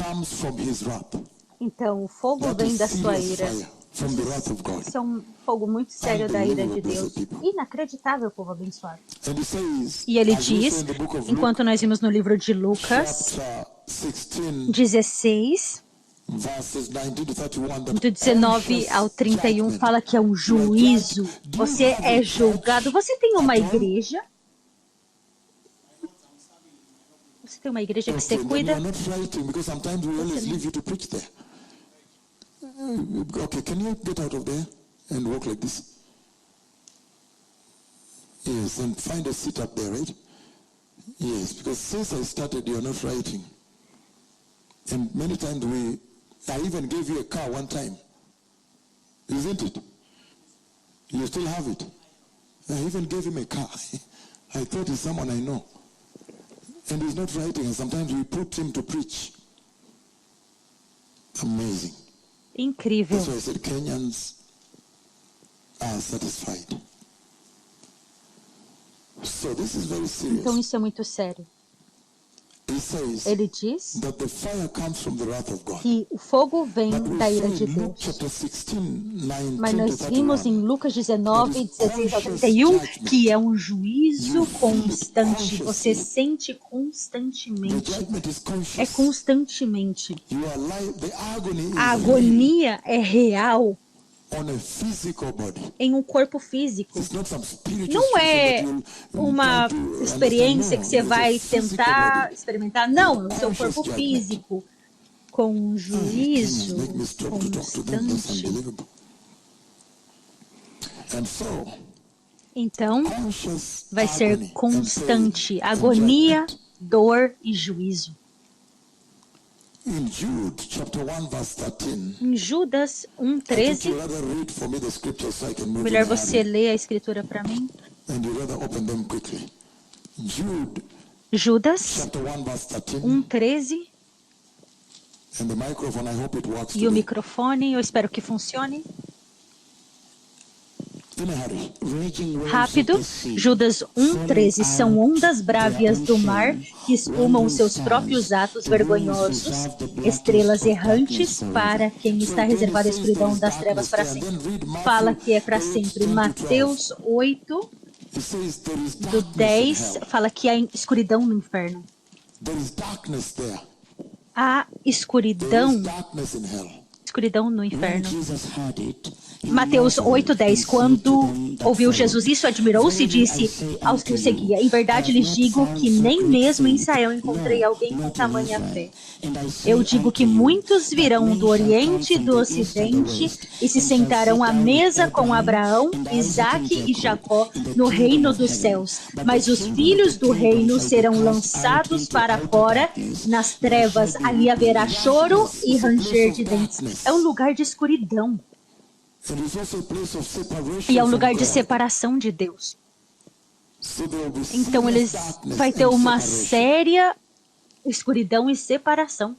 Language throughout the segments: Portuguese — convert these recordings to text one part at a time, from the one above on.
comes from his wrath. Então, o fogo That vem is da sua serious ira. fire from the wrath of God. Isso é um fogo muito sério da ira de Unbelievable, Deus. blessed people. Inacreditável, povo abençoado. And he says, E ele as we diz, saw in the book of enquanto Luke, nós vimos no livro de Lucas chapter 16, 16, verses 19 to 31, do that 19 ao 31, judgment. fala que é um juízo. Você é julgado. Você tem uma igreja? Você tem uma igreja que você Okay, then you cuida? are not writing because sometimes we always leave you to preach there. Okay, can you get out of there and walk like this? Yes, and find a seat up there, right? Yes, because since I started, you are not writing. And many times I even gave you a car one time. Isn't it? You still have it. I even gave him a car. I thought he's someone I know. And he's not writing, and sometimes we put him to preach. Amazing. Incrível. That's why I said Kenyans are satisfied. So this is very serious. Então isso é muito sério. He says Ele diz that the fire comes from the wrath of God. que o fogo vem But we da ira saw de in Luke Deus. chapter 16, Mas 19 to nós vimos 31. em Lucas 19, 16 ao 31, que é um juízo constante. Você sente The constantemente. judgment is É conscious. constantemente. You are the agony A is agonia é real on a physical body. em um corpo físico. It's not some spiritual Não é situation that you'll uma try to experiência understand. que No, você it's a vai physical tentar body. experimentar. Não, é o seu corpo físico com um juízo Kenyans make me stop to talk to them. That's constante. unbelievable. And so, Então, conscious vai ser agony and constante, pain and agonia, judgment. dor e juízo. In Jude chapter 1 verse 13, Em Judas I think 1:13, you rather read for me the scripture so I can move melhor in a você hurry, ler a escritura para mim. and you rather open them quickly. Jude Judas chapter 1 verse 13, 1:13, and the microphone, I hope it works e o today. microfone, eu espero que funcione. In a hurry. Rápido, Judas 1:13, são ondas brávias do mar que espumam os seus próprios atos vergonhosos, estrelas errantes para quem está reservada a escuridão das trevas para sempre. Fala que é para sempre. Mateus 8, It says there is do darkness in 10, hell. fala que há escuridão no inferno. There is darkness there. Há There is escuridão no When inferno. Jesus heard it, he Mateus marveled 8:10, and said quando to them that ouviu followed, Jesus isso, admirou-se e disse aos que o seguia: em verdade lhes digo que nem mesmo em Israel encontrei alguém com tamanha fé. Eu digo que muitos virão do Oriente e do Ocidente e se sentarão à mesa com Abraão, Isaque e Jacó no reino dos céus. Mas os filhos do reino serão lançados para fora nas trevas. Ali haverá choro e ranger de dentes. É um lugar de escuridão. And it's also a place of separation E é um from lugar de God. separação de Deus. So there will be Então serious eles darkness vai ter and uma separation. séria escuridão e separação.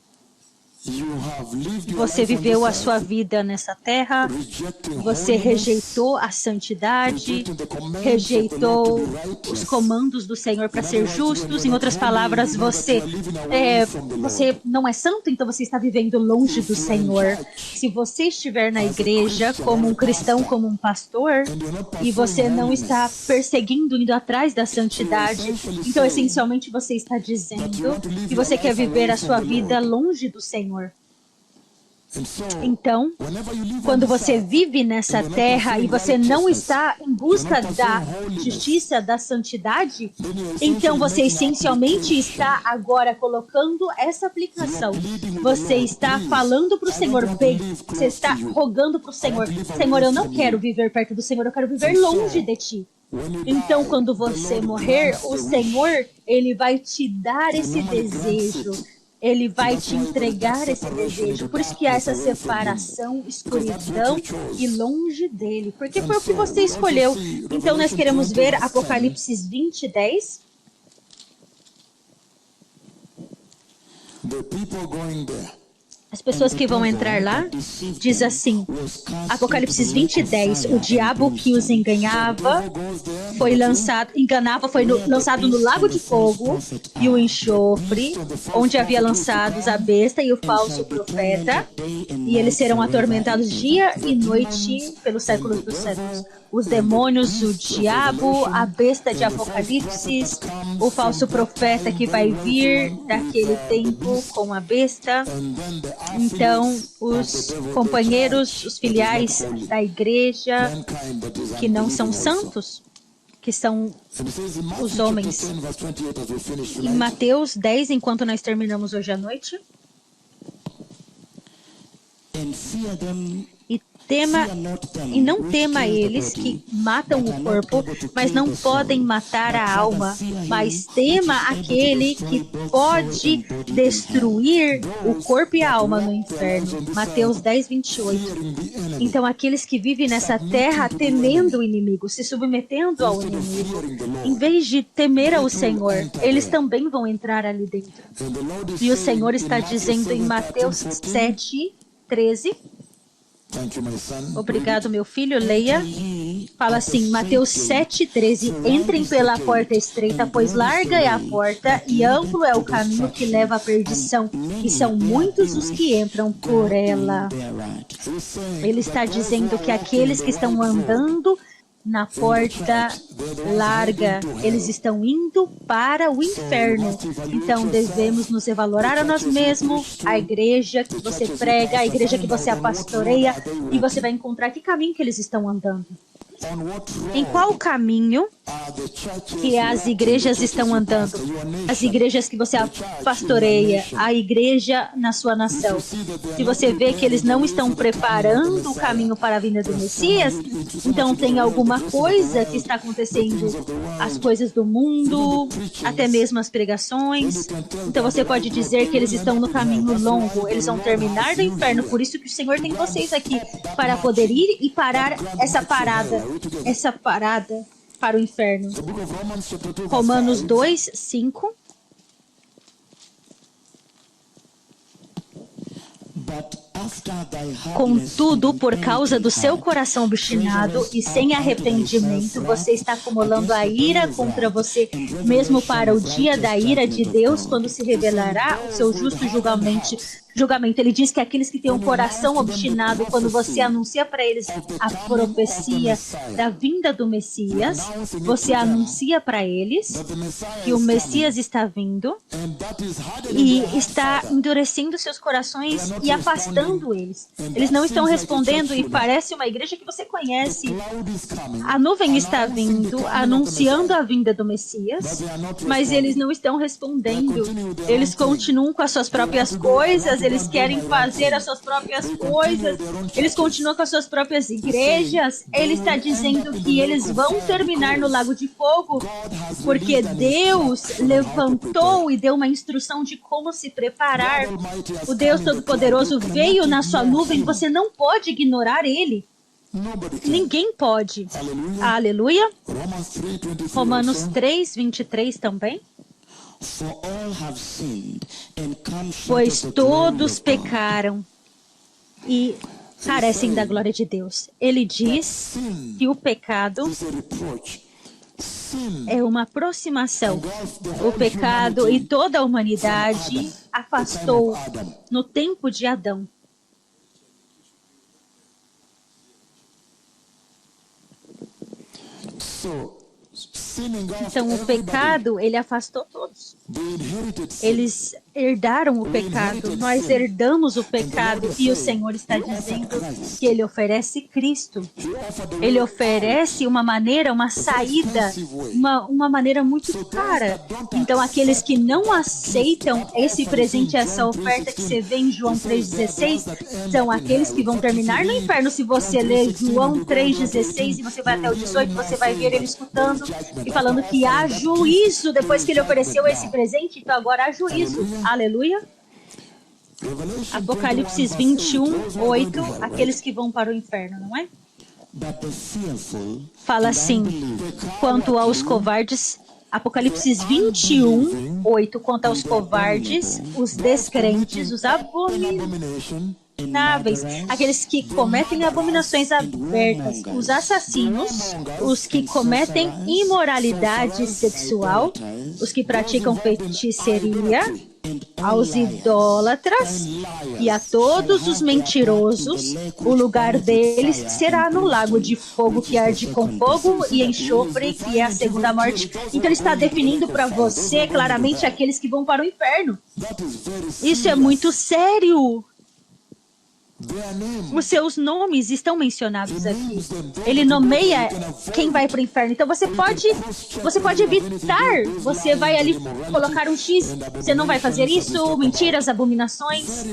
You have lived your Você life on viveu a this sua earth, vida nessa terra, rejecting você holiness, rejeitou a santidade, rejecting the commands of the rejeitou Lord to be righteous. os comandos do Senhor para In ser other words, when justos. you're Em not outras holy, palavras, you know that você you are living away from the Lord. não é santo, então você está vivendo longe do If you are in Senhor. church, Se você estiver na as a igreja Christian, como as um a cristão, pastor, como um pastor, and you're not e você pursuing não está holiness, perseguindo, indo atrás da santidade, essentially então saying essencialmente você está that you dizendo want to live que your você quer life viver away a sua from the vida Lord. longe do Senhor. And so, Então, whenever you live on quando this você earth, vive nessa and you're not terra e pursuing você não righteousness, está em you're busca not da pursuing holiness, justiça, da santidade, then you're então essentially você making essencialmente application. está agora colocando essa You aplicação. are pleading with Você the Lord, está please, falando para o I don't Senhor, want to bem, live você close está to you. rogando para o I Senhor, want to live Senhor, away eu não from quero you. viver perto do Senhor, eu quero viver And longe so, de Ti. when you Então, die, quando the você Lord morrer, grants o the Senhor, wish. Ele vai te dar He esse normally grants desejo. it. Ele And vai that's te why there is that entregar esse separation desejo. into Por isso que há essa darkness away from Him. separação, Because that's what you escuridão e chose. longe dele. Porque And foi o que so, você we also escolheu. see Então nós Revelation queremos 20 ver verse 10. Apocalipse 20:10. The people going there As pessoas que vão entrar lá, diz assim, Apocalipse 20:10, o diabo que os enganava foi lançado no lago de fogo e o enxofre, onde havia lançados a besta e o falso profeta, e eles serão atormentados dia e noite pelos séculos dos séculos. Os demônios, o diabo, a besta de Apocalipse, o falso profeta que vai vir daquele tempo com a besta. Então, os companheiros, os filiais da igreja que não são santos, que são os homens. Em Mateus 10, enquanto nós terminamos hoje à noite, e não tema eles que matam o corpo, mas não podem matar a alma, mas tema aquele que pode destruir o corpo e a alma no inferno. Mateus 10:28. Então, aqueles que vivem nessa terra temendo o inimigo, se submetendo ao inimigo, em vez de temer ao Senhor, eles também vão entrar ali dentro. E o Senhor está dizendo em Mateus 7:13, obrigado, meu filho, leia. Fala assim, Mateus 7:13, entrem pela porta estreita, pois larga é a porta e amplo é o caminho que leva à perdição, e são muitos os que entram por ela. Ele está dizendo que aqueles que estão andando na porta larga, eles estão indo para o inferno. Então devemos nos evaluar a nós mesmos, a igreja que você prega, a igreja que você pastoreia, e você vai encontrar que caminho que eles estão andando. Em qual caminho que as igrejas estão andando? As igrejas que você pastoreia, a igreja na sua nação. Se você vê que eles não estão preparando o caminho para a vinda do Messias, então tem alguma coisa que está acontecendo. As coisas do mundo, até mesmo as pregações. Então você pode dizer que eles estão no caminho longo. Eles vão terminar no inferno. Por isso que o Senhor tem vocês aqui, para poder ir e parar essa parada para o inferno. Romanos 2:5. Contudo, por causa do seu coração obstinado e sem arrependimento, você está acumulando a ira contra você mesmo para o dia da ira de Deus, quando se revelará o seu justo julgamento. Ele diz que aqueles que têm um coração obstinado, quando você anuncia para eles a profecia da vinda do Messias, você anuncia para eles que o Messias está vindo e está endurecendo seus corações e afastando eles. Eles não estão respondendo e parece uma igreja que você conhece. A nuvem está vindo, anunciando a vinda do Messias, mas eles não estão respondendo. Eles continuam com as suas próprias coisas, eles querem fazer as suas próprias coisas, eles continuam com as suas próprias igrejas. Ele está dizendo que eles vão terminar no lago de fogo, porque Deus levantou e deu uma instrução de como se preparar. O Deus Todo-Poderoso veio na sua nuvem, você não pode ignorar Ele. Ninguém pode. Aleluia. Romanos 3:23 também. Pois todos pecaram e carecem da glória de Deus. Ele diz que o pecado é uma aproximação. O pecado e toda a humanidade afastou no tempo de Adão. Então, o pecado, ele afastou todos. Eles herdaram o pecado. Nós herdamos o pecado. E o Senhor está dizendo que Ele oferece Cristo. Ele oferece uma maneira, uma saída, uma maneira muito clara. Então, aqueles que não aceitam esse presente, essa oferta que você vê em João 3,16, são aqueles que vão terminar no inferno. Se você ler João 3,16 e você vai até o 18, você vai ver ele escutando e falando que há juízo depois que ele ofereceu esse presente. Então agora há juízo. Aleluia. Apocalipse 21:8, aqueles que vão para o inferno, não é? Fala assim: quanto aos covardes Apocalipse 21, 8, conta aos covardes, os descrentes, os abomináveis, aqueles que cometem abominações abertas, os assassinos, os que cometem imoralidade sexual, os que praticam feitiçaria, aos idólatras e a todos os mentirosos, o lugar deles será no lago de fogo que arde com fogo e enxofre, que é a segunda morte. Então ele está definindo para você claramente aqueles que vão para o inferno. Isso é muito sério. Os seus nomes estão mencionados aqui. Ele nomeia quem vai para o inferno. Então você pode evitar. Você vai ali colocar um X. Você não vai fazer isso. Mentiras, abominações.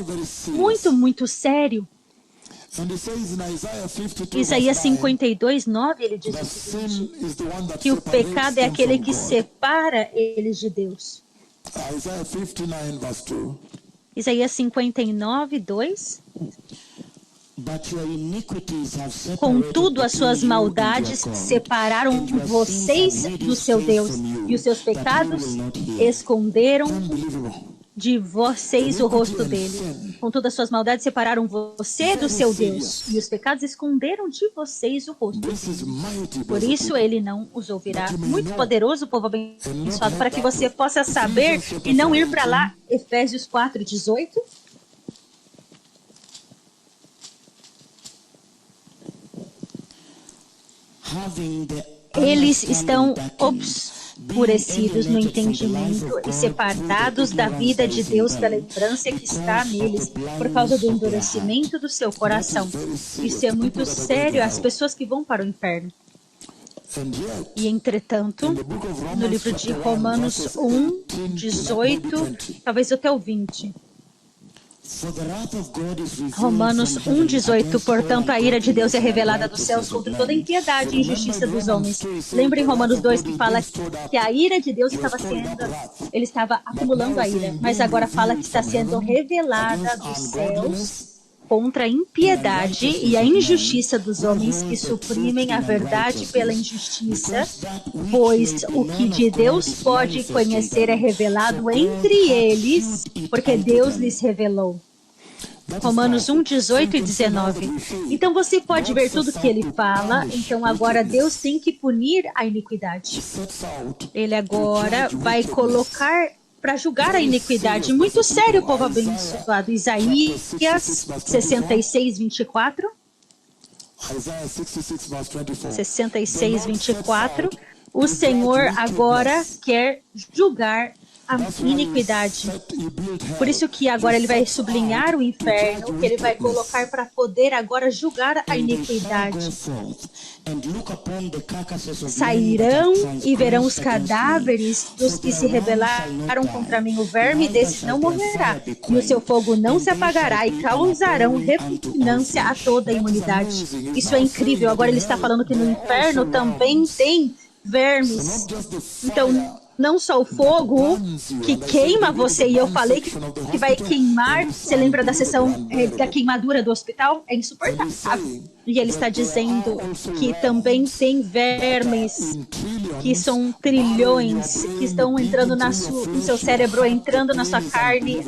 Muito, muito sério. Isaías 52, 9, ele diz o seguinte, que o pecado é aquele que separa eles de Deus. Isaías 59, 2. Contudo, as suas maldades separaram vocês do seu Deus, e os seus pecados esconderam de vocês o rosto dele. Contudo, as suas maldades separaram você do seu Deus, e os pecados esconderam de vocês o rosto dele. Por isso ele não os ouvirá. Muito poderoso, povo abençoado, para que você possa saber e não ir para lá. Efésios 4, 18. Eles estão obscurecidos no entendimento e separados da vida de Deus pela ignorância que está neles, por causa do endurecimento do seu coração. Isso é muito sério, as pessoas que vão para o inferno. E, entretanto, no livro de Romanos 1, 18, talvez até o 20. Romanos 1, 18. Portanto, a ira de Deus é revelada dos céus contra toda impiedade e injustiça dos homens. Lembra em Romanos 2 que fala que a ira de Deus ele estava acumulando a ira, mas agora fala que está sendo revelada dos céus contra a impiedade e a injustiça dos homens que suprimem a verdade pela injustiça, pois o que de Deus pode conhecer é revelado entre eles, porque Deus lhes revelou. Romanos 1, 18 e 19. Então você pode ver tudo que ele fala. Então agora Deus tem que punir a iniquidade. Ele agora vai colocar para julgar a iniquidade. Muito sério, povo abençoado. Isaías 66, 24. 66, 24. O Senhor agora quer julgar a iniquidade. Por isso que agora ele vai sublinhar o inferno, que ele vai colocar para poder agora julgar a iniquidade. Sairão e verão os cadáveres dos que se rebelaram contra mim. O verme desses não morrerá, e o seu fogo não se apagará, e causarão repugnância a toda a imunidade. Isso é incrível. Agora ele está falando que no inferno também tem vermes. Então, não só o fogo que queima você, e eu falei que vai queimar. Você lembra da sessão da queimadura do hospital? É insuportável. E ele está dizendo que também tem vermes, que são trilhões, que estão entrando no seu cérebro, entrando na sua carne.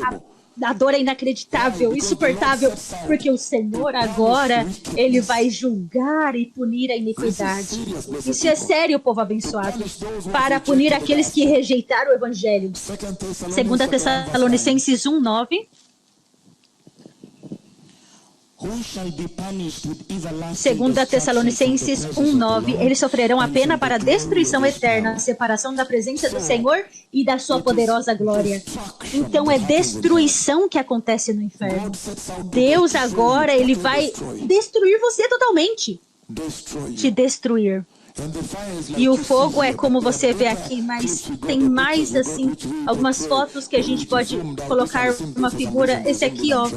A dor é inacreditável, insuportável, porque o Senhor agora, ele vai julgar e punir a iniquidade. Isso é sério, povo abençoado, para punir aqueles que rejeitaram o Evangelho. 2 Tessalonicenses 1, 9. 2 Tessalonicenses 1:9. Eles sofrerão a pena para a destruição eterna, a separação da presença do Senhor e da sua poderosa glória. Então é destruição que acontece no inferno. Deus agora, ele vai destruir você totalmente. Te destruir. E o fogo é como você vê aqui, mas tem mais assim, algumas fotos que a gente pode colocar uma figura. Esse aqui, ó,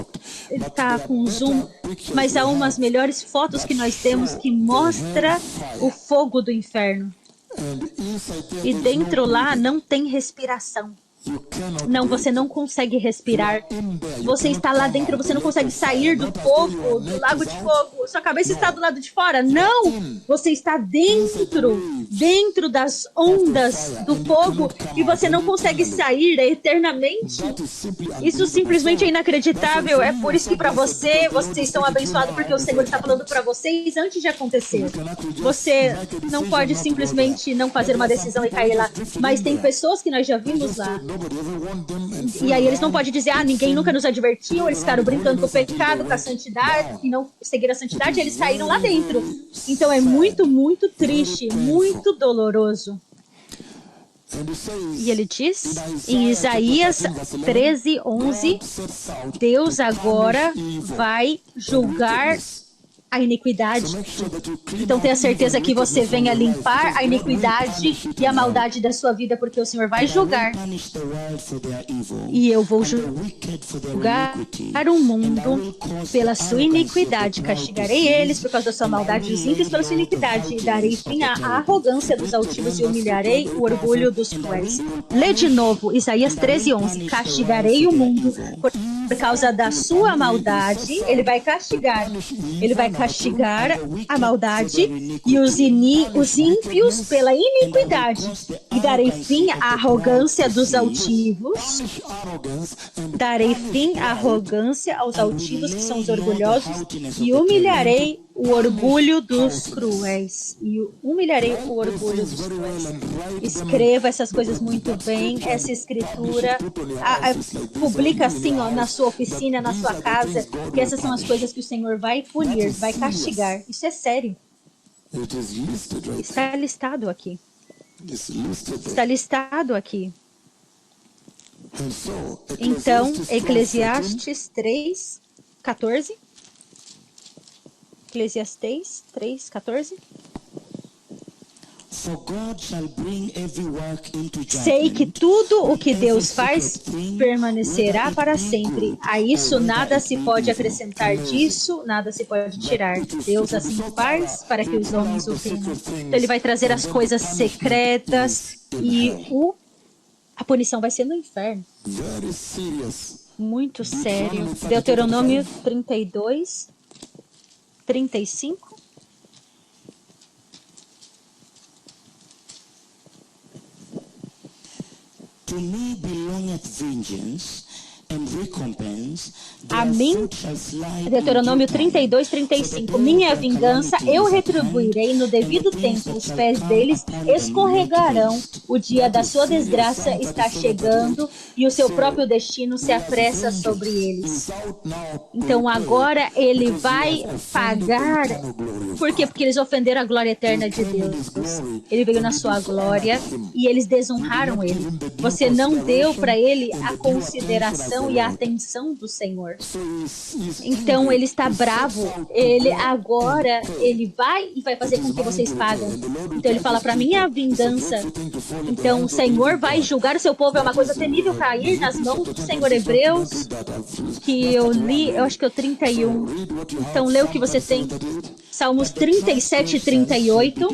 ele tá com zoom, mas há umas melhores fotos que nós temos que mostra o fogo do inferno. E dentro lá não tem respiração. Não, você não consegue respirar. Você está lá dentro, você não consegue sair do fogo, do lago de fogo. Sua cabeça está do lado de fora. Não! Você está dentro das ondas do fogo e você não consegue sair eternamente. Isso simplesmente é inacreditável. É por isso que para vocês estão abençoados, porque o Senhor está falando para vocês antes de acontecer. Você não pode simplesmente não fazer uma decisão e cair lá. Mas tem pessoas que nós já vimos lá. E aí eles não podem dizer, ninguém nunca nos advertiu, eles ficaram brincando com o pecado, com a santidade, e não seguiram a santidade, e eles caíram lá dentro. Então é muito, muito triste, muito doloroso. E ele diz, em Isaías 13:11, Deus agora vai julgar a iniquidade. Então tenha certeza que você venha limpar a iniquidade e a maldade da sua vida, porque o Senhor vai julgar. E eu vou julgar o mundo pela sua iniquidade. Castigarei eles por causa da sua maldade e os ímpios pela sua iniquidade. E darei fim à arrogância dos altivos e humilharei o orgulho dos cruéis. Lê de novo Isaías 13:11. Castigarei o mundo por causa da sua maldade. Ele vai castigar a maldade e os ímpios pela iniquidade. E darei fim à arrogância dos altivos. Darei fim à arrogância aos altivos, que são os orgulhosos, e humilharei o orgulho dos cruéis. Escreva essas coisas muito bem, essa escritura. Publica assim, na sua oficina, na sua casa, que essas são as coisas que o Senhor vai punir, vai castigar. Isso é sério. Está listado aqui. Então, Eclesiastes 3:14. Eclesiastes 3:14. Sei que tudo o que Deus faz permanecerá para sempre. A isso nada se pode acrescentar, disso nada se pode tirar. Deus assim faz para que os homens o temam. Então ele vai trazer as coisas secretas e a punição vai ser no inferno. Muito sério. Deuteronômio 32:35. A mim, Deuteronômio 32:35. Minha vingança eu retribuirei no devido tempo. Os pés deles escorregarão. O dia da sua desgraça está chegando e o seu próprio destino se apressa sobre eles. Então agora ele vai pagar. Por quê? Porque eles ofenderam a glória eterna de Deus. Ele veio na sua glória e eles desonraram ele. Você não deu para ele a consideração e a atenção do Senhor. Então ele está bravo. Ele vai fazer com que vocês paguem. Então ele fala, para mim é a vingança. Então o Senhor vai julgar o seu povo. É uma coisa temível cair nas mãos do Senhor. Hebreus, que eu li, eu acho que é o 31. Então lê o que você tem. Salmos 37:38.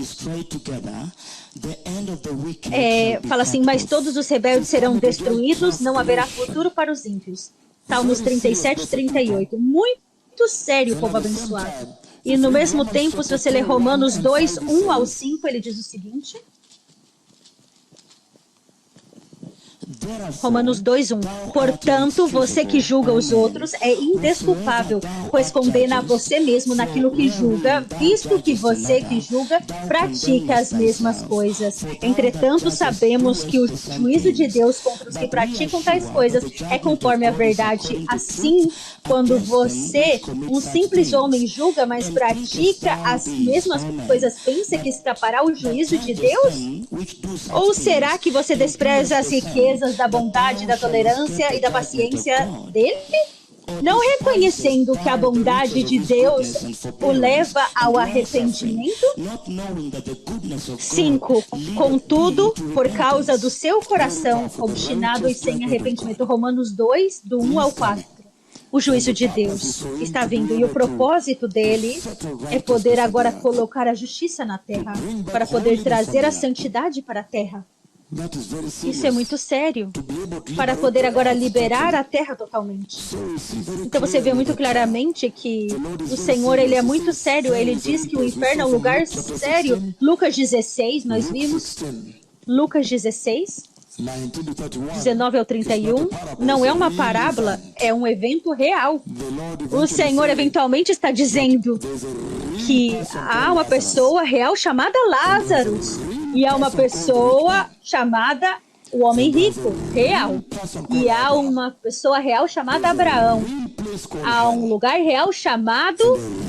Fala assim, mas todos os rebeldes serão destruídos, não haverá futuro para os ímpios. Salmos 37:38. Muito sério, povo abençoado. E no mesmo tempo, se você ler Romanos 2:1-5, ele diz o seguinte. Romanos 2:1. Portanto, você que julga os outros é indesculpável, pois condena a você mesmo naquilo que julga, visto que você que julga pratica as mesmas coisas. Entretanto, sabemos que o juízo de Deus contra os que praticam tais coisas é conforme a verdade. Assim, quando você, um simples homem, julga, mas pratica as mesmas coisas, pensa que escapará o juízo de Deus? Ou será que você despreza as riquezas da bondade, da tolerância e da paciência dele? Não reconhecendo que a bondade de Deus o leva ao arrependimento? 5. Contudo, por causa do seu coração obstinado e sem arrependimento. Romanos 2:1-4. O juízo de Deus está vindo e o propósito dele é poder agora colocar a justiça na terra, para poder trazer a santidade para a terra. That is very Isso é serious. muito sério, To be able to para liberate poder the agora earth liberar totally. a terra totalmente. So you see very Então você vê clearly muito that, claramente que the Lord is o very Senhor, ele é serious. He muito says, sério. hell Ele is a diz real que o place. We inferno é saw um from lugar Luke chapter sério. 16. Lucas 16, nós Luke vimos. 16, Lucas 16, 19 to 31. 19 ao It's not a 31. parable, Não it's é a uma real parábola, event. é um evento real. The Lord O eventually Senhor said eventualmente está dizendo there's a real que person há called uma Lazarus. pessoa real chamada Lázaro e há uma pessoa chamada o homem rico, real. E há uma pessoa real chamada Abraão. Real place called Há um hell. lugar real chamado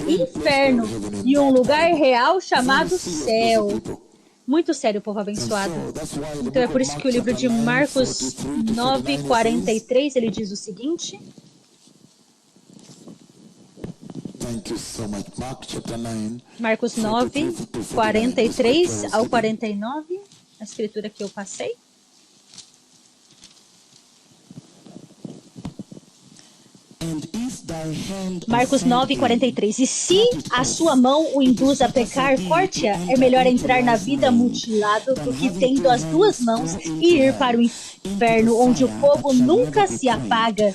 inferno e um lugar real chamado céu. Muito sério, povo abençoado. Então é por isso que o livro de Marcos 9:43 ele diz o seguinte. Thank you so much. Mark chapter 9. Marcos 9:43 ao 49, a escritura que eu passei. Marcos 9:43. E se a sua mão o induz a pecar, corte-a. É melhor entrar na vida mutilado do que tendo as duas mãos e ir para o inferno, onde o fogo nunca se apaga.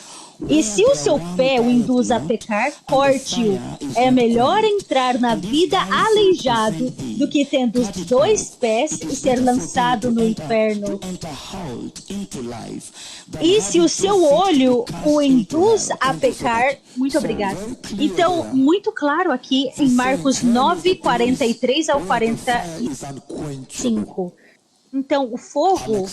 E se o seu pé o induz a pecar, corte-o. É melhor entrar na vida aleijado do que tendo os dois pés e ser lançado no inferno. E se o seu olho o induz a pecar, muito obrigado. Então, muito claro aqui em Marcos 9:43 ao 45. Então, o fogo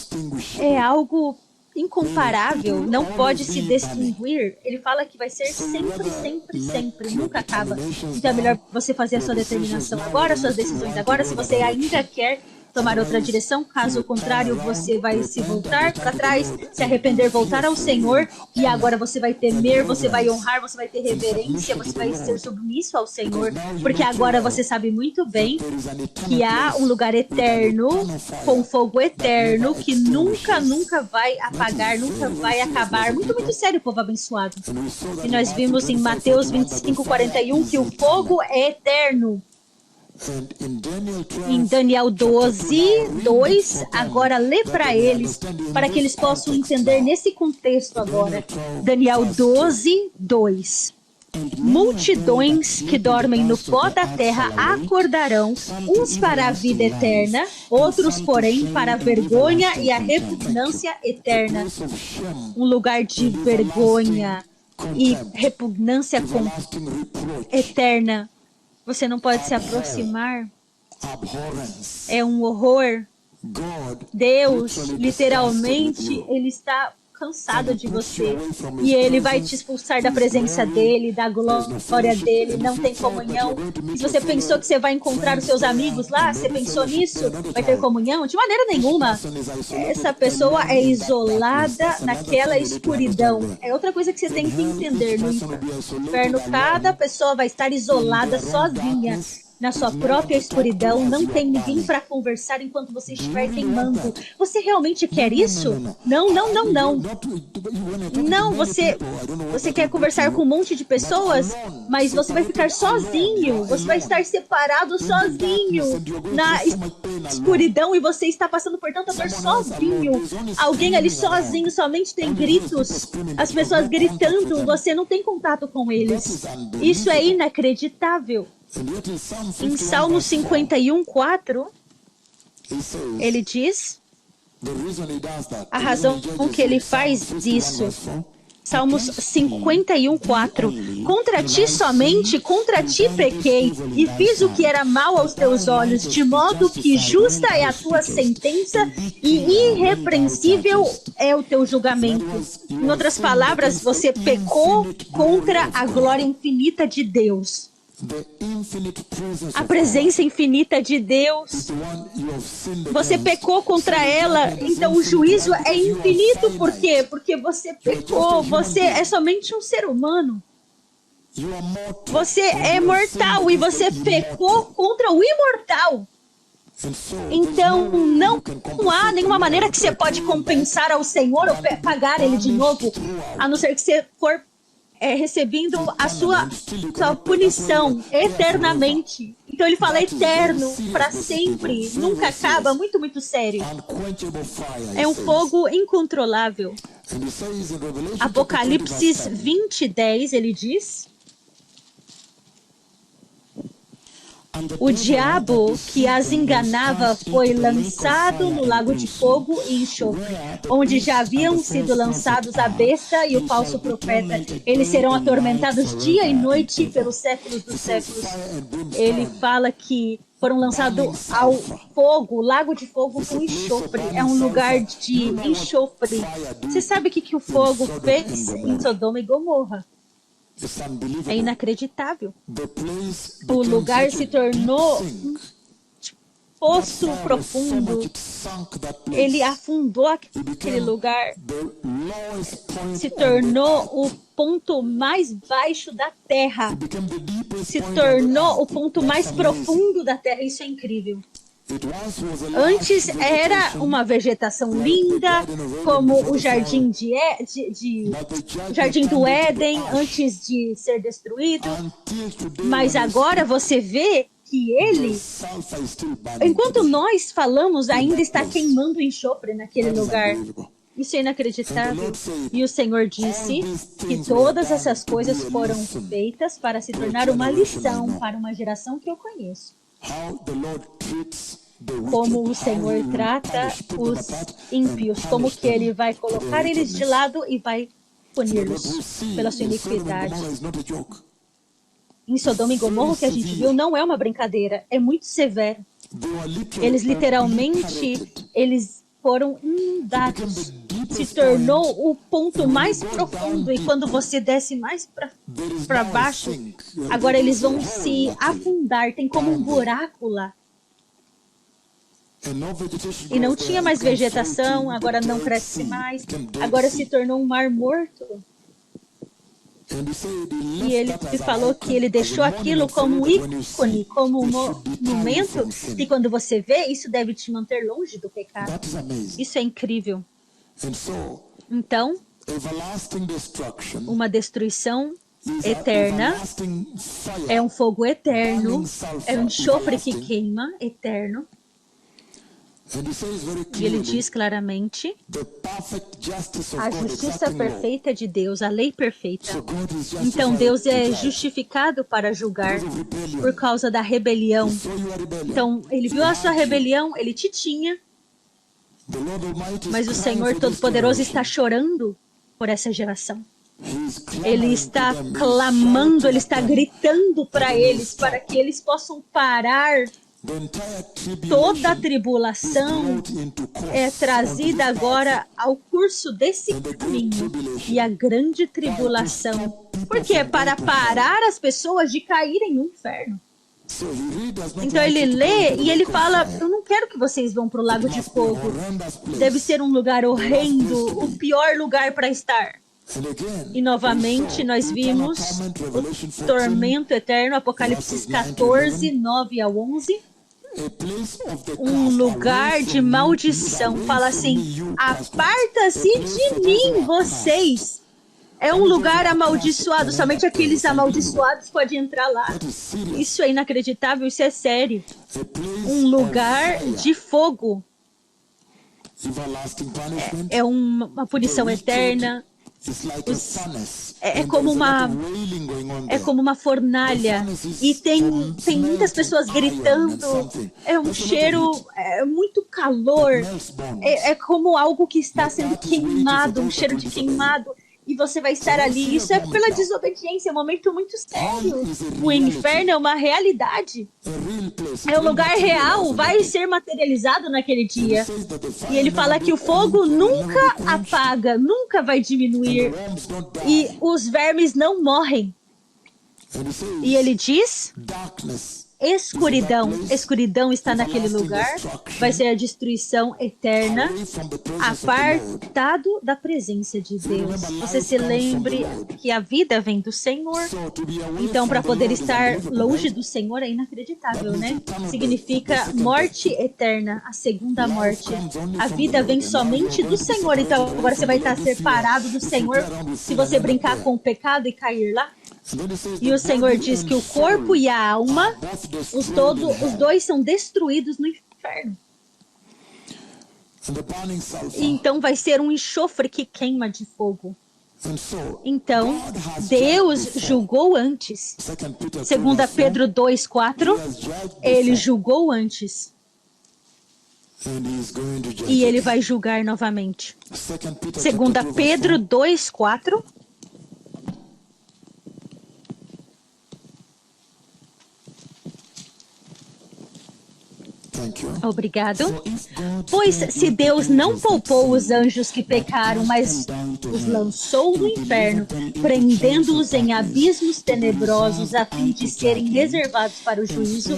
é algo incomparável, não pode se distinguir. Ele fala que vai ser sempre, sempre, sempre, nunca acaba. Então é melhor você fazer a sua determinação agora, suas decisões agora, se você ainda quer tomar outra direção. Caso contrário, você vai se voltar para trás, se arrepender, voltar ao Senhor, e agora você vai temer, você vai honrar, você vai ter reverência, você vai ser submisso ao Senhor, porque agora você sabe muito bem que há um lugar eterno, com fogo eterno, que nunca, nunca vai apagar, nunca vai acabar. Muito, muito sério, povo abençoado. E nós vimos em Mateus 25:41 que o fogo é eterno. Em Daniel 12:2, agora lê para eles, para que eles possam entender nesse contexto agora. Daniel 12:2. Multidões que dormem no pó da terra acordarão, uns para a vida eterna, outros, porém, para a vergonha e a repugnância eterna. Um lugar de vergonha e repugnância eterna. Você não pode se aproximar. É um horror. Deus, literalmente, ele está cansado de você e ele vai te expulsar da presença dele, da glória dele. Não tem comunhão. E se você pensou que você vai encontrar os seus amigos lá, você pensou nisso? Vai ter comunhão? De maneira nenhuma. Essa pessoa é isolada naquela escuridão. É outra coisa que você tem que entender. No inferno, cada pessoa vai estar isolada, sozinha, na sua própria escuridão, não tem ninguém para conversar enquanto você estiver queimando. Você realmente quer isso? Não, não, não, não. Não, você quer conversar com um monte de pessoas, mas você vai ficar sozinho. Você vai estar separado sozinho na escuridão e você está passando por tanta dor sozinho. Alguém ali sozinho, somente tem gritos. As pessoas gritando, você não tem contato com eles. Isso é inacreditável. Em Salmo 51:4, ele diz a razão com que ele faz isso. Salmos 51:4. Contra ti somente, contra ti pequei, e fiz o que era mal aos teus olhos, de modo que justa é a tua sentença e irrepreensível é o teu julgamento. Em outras palavras, você pecou contra a glória infinita de Deus. A presença infinita de Deus. Você pecou contra ela, então o juízo é infinito. Por quê? Porque você pecou. Você é somente um ser humano. Você é mortal e você pecou contra o imortal. Então, não há nenhuma maneira que você pode compensar ao Senhor ou pagar ele de novo, a não ser que você for recebendo a sua punição eternamente. E Então ele fala eterno, para sempre, nunca acaba, muito, muito sério. unquenchable fire. É um fogo incontrolável. And he says in Revelation Apocalipse 23, verse 10, 20:10, ele diz: o diabo que as enganava foi lançado no lago de fogo e enxofre, onde já haviam sido lançados a besta e o falso profeta. Eles serão atormentados dia e noite pelos séculos dos séculos. Ele fala que foram lançados ao fogo, lago de fogo com enxofre. É um lugar de enxofre. Você sabe o que o fogo fez em Sodoma e Gomorra? it's É unbelievable. inacreditável. The place O became lugar such se a tornou deep sink. poço Fire was so profundo. much it sunk that place. Ele afundou It aquele became lugar. the lowest point Se on the tornou earth. o ponto mais baixo da Terra. It became the deepest Se point on the tornou o earth. ponto That's mais amazing. profundo da Terra. Isso é incrível. It once was a Antes lush era vegetation, uma vegetação linda, como o jardim o jardim do Éden, antes de ser destruído. until today Mas when you agora você vê que ele, the sulfur is still burning enquanto today. nós falamos, ainda está queimando enxofre naquele That is lugar. unbelievable. Isso é inacreditável. E o Senhor disse que todas essas coisas foram feitas para se tornar uma lição para uma geração que eu conheço. How the Lord treats the wicked, Como o how Senhor he will trata punish, put them os apart, ímpios, and como punish que Ele them vai for their colocar eles de wickedness. lado e vai So what we puni-los see pela sua in Sodom and iniquidade. Gomorrah is not a joke. Em Sodoma e Gomorra, o que a gente viu não é uma brincadeira, é muito severo. They were literally Eles literalmente, obliterated. eles foram inundados. Se tornou o ponto mais profundo. E quando você desce mais There is para now a baixo, sink. agora There eles is a vão hole, se actually. afundar. Tem como um buraco lá. And no vegetation E não grows there. tinha mais It becomes vegetação, salty, agora the não Dead cresce Sea. mais. Became Dead Agora Sea. se tornou um mar morto. And he said he E left ele that as a falou que ele icon, deixou as a aquilo monument como um for you that when you ícone, see, como um it should deter you monumento, from sin. e quando você vê, isso deve te manter longe do pecado. That is amazing. Isso é incrível. And so, Então, everlasting destruction uma destruição is a eterna everlasting fire. é um fogo eterno, Burning sulfur, é um enxofre que everlasting. queima, eterno. And he says very E ele clearly, diz claramente the perfect justice of a God justiça exacting law. perfeita de Deus, a lei perfeita. So God is Então justified Deus to é judge justificado para julgar because of rebellion. por causa da rebelião. He saw your rebellion. Então ele viu a sua rebelião, ele te tinha, The Lord Almighty is mas o crying Senhor for this Todo-Poderoso está generation. chorando por essa geração. He is clamoring Ele to está them, he is clamando, shouting ele at está them. gritando para eles, para que eles possam parar. The entire Toda a tribulation is tribulação brought into course é onto trazida this agora ao curso desse And the great caminho. tribulation. E a grande tribulação. Por quê? Para parar as pessoas de caírem no inferno. So he really does not Então want ele you to go lê into the e ele lake of fala: fire. eu não quero que vocês vão para o lago It de must be a fogo. horrendous place. Deve ser um lugar horrendo, place to o be. pior lugar para estar. And again, E novamente we saw nós eternal vimos torment, o Revelation 14, tormento eterno, Apocalipse verses 9 to 14, 9 a 11. a place of the Um curse, lugar away de from me, maldição. away Fala from assim: me, you aparta-se customers. A place de that mim, has a vocês. É um lugar amaldiçoado. Somente aqueles amaldiçoados podem entrar lá. That is serious. Isso é inacreditável, isso é sério. A place Um lugar of fire, de fogo. everlasting punishment. É uma punição The wicked eterna. is like a furnace, É and como there's a lot uma of wailing going on É there. como uma fornalha. E tem muitas pessoas gritando. É um cheiro, é muito calor. É como algo que está sendo queimado, um cheiro de queimado. E você vai estar ali. Isso é pela desobediência, é um momento muito sério. O inferno é uma realidade. A real place. É um lugar real, vai ser materializado naquele dia. E ele fala que o fogo nunca apaga, nunca vai diminuir. E os vermes não morrem. E ele diz: escuridão. Escuridão está naquele lugar. Vai ser a destruição eterna, apartado da presença de Deus. Você se lembre que a vida vem do Senhor. Então, para poder estar longe do Senhor é inacreditável, né? Significa morte eterna, a segunda morte. A vida vem somente do Senhor. Então, agora você vai estar separado do Senhor se você brincar com o pecado e cair lá. E o Senhor diz que o corpo e a alma, os dois são destruídos no inferno. Então vai ser um enxofre que queima de fogo. Então, Deus julgou antes. 2 Pedro 2:4, ele julgou antes. E ele vai julgar novamente. 2 Pedro 2:4. Obrigado. Pois se Deus não poupou os anjos que pecaram, mas os lançou no inferno, prendendo-os em abismos tenebrosos a fim de serem reservados para o juízo,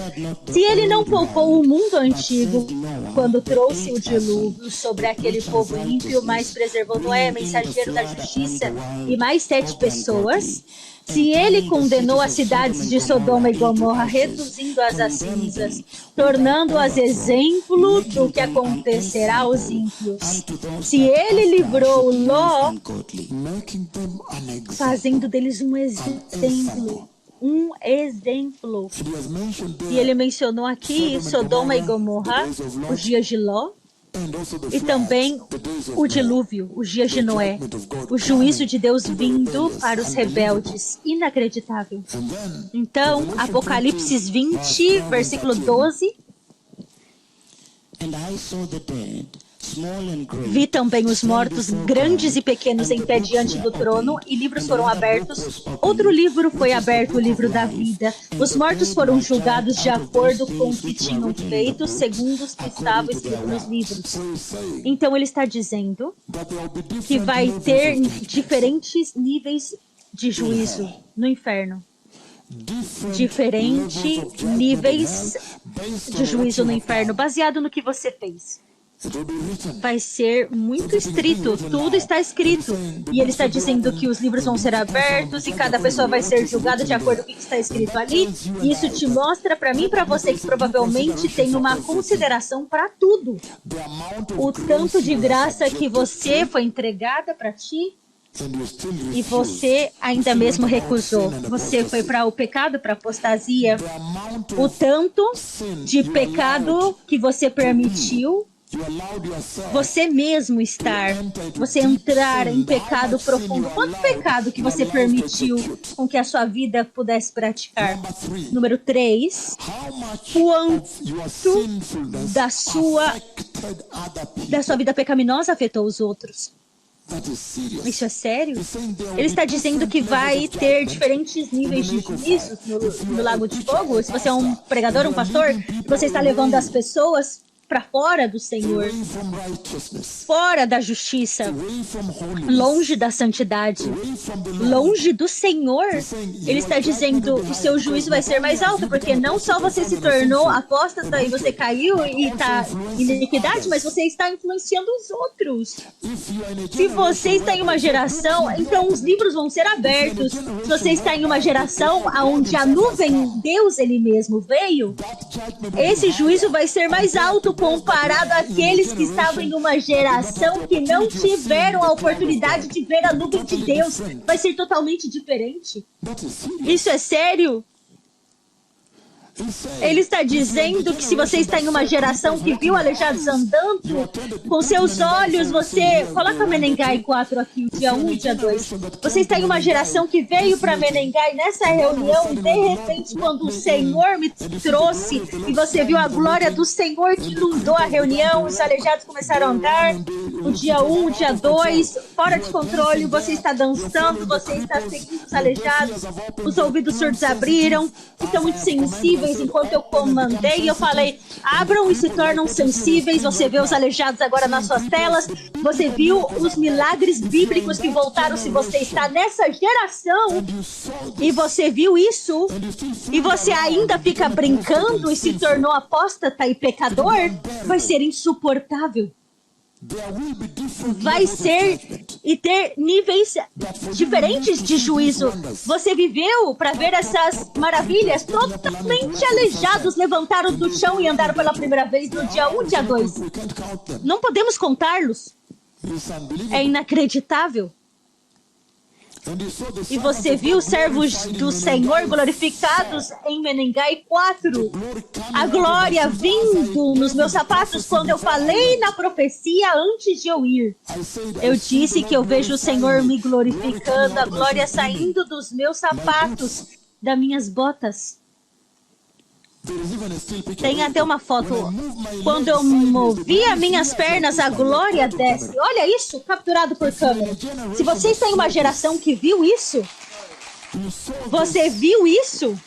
se ele não poupou o mundo antigo, quando trouxe o dilúvio sobre aquele povo ímpio, mas preservou Noé, mensageiro da justiça, e mais 7 pessoas, se ele condenou as cidades de Sodoma e Gomorra, reduzindo-as a cinzas, tornando-as exemplo do que acontecerá aos ímpios, se ele livrou Ló, fazendo deles um exemplo, e ele mencionou aqui Sodoma e Gomorra, os dias de Ló, e também o dilúvio, os dias de Noé, o juízo de Deus vindo para os rebeldes, inacreditável. Então, Apocalipse 20, versículo 12. Vi também os mortos, grandes e pequenos, em pé diante do trono, e livros foram abertos. Outro livro foi aberto, o livro da vida. Os mortos foram julgados de acordo com o que tinham feito, segundo os que estavam escritos nos livros. Então ele está dizendo que vai ter diferentes níveis de juízo no inferno. Diferentes níveis de juízo no inferno, baseado no que você fez. Vai ser muito estrito, tudo está escrito. E ele está dizendo que os livros vão ser abertos e cada pessoa vai ser julgada de acordo com o que está escrito ali. E isso te mostra para mim e para você que provavelmente tem uma consideração para tudo. O tanto de graça que você foi entregada para ti e você ainda mesmo recusou. Você foi para o pecado, para a apostasia. O tanto de pecado que você permitiu você mesmo você entrar em pecado profundo. Quanto pecado que você permitiu com que a sua vida pudesse praticar? Número 3, quanto da sua vida pecaminosa afetou os outros? Isso é sério? Ele está dizendo que vai ter diferentes níveis de juízo no lago de fogo. Se você é um pregador, um pastor, você está levando as pessoas para fora do Senhor, fora da justiça, longe da santidade, longe do Senhor. Ele está dizendo que o seu juízo vai ser mais alto, porque não só você se tornou apóstata e você caiu e está em iniquidade, mas você está influenciando os outros. Se você está em uma geração, então os livros vão ser abertos. Se você está em uma geração onde a nuvem, Deus ele mesmo veio, esse juízo vai ser mais alto comparado àqueles que estavam em uma geração que não tiveram a oportunidade de ver a nuvem de Deus. Vai ser totalmente diferente. Isso é sério? Ele está dizendo que se você está em uma geração que viu aleijados andando, com seus olhos você... Coloca Menengai 4 aqui, dia 1 e dia 2. Você está em uma geração que veio para Menengai nessa reunião e de repente quando o Senhor me trouxe e você viu a glória do Senhor que inundou a reunião, os aleijados começaram a andar, no dia 1, dia 2, fora de controle, você está dançando, você está seguindo os aleijados, os ouvidos surdos abriram, estão muito sensíveis. Enquanto eu comandei, eu falei, abram e se tornam sensíveis. Você vê os aleijados agora nas suas telas. Você viu os milagres bíblicos que voltaram. Se você está nessa geração e você viu isso e você ainda fica brincando e se tornou apóstata e pecador, vai ser insuportável. Vai ser e ter níveis diferentes de juízo. Você viveu para ver essas maravilhas. Totalmente aleijados levantaram do chão e andaram pela primeira vez no dia 1, dia 2. Não podemos contá-los. É inacreditável. E você viu os servos do Senhor glorificados em Menengai 4. A glória vindo nos meus sapatos quando eu falei na profecia antes de eu ir. Eu disse que eu vejo o Senhor me glorificando, a glória saindo dos meus sapatos, das minhas botas. Tem até uma foto. Quando eu movi as minhas pernas, a glória desce. Olha isso, capturado por câmera. Se vocês têm uma geração que viu isso, você viu isso?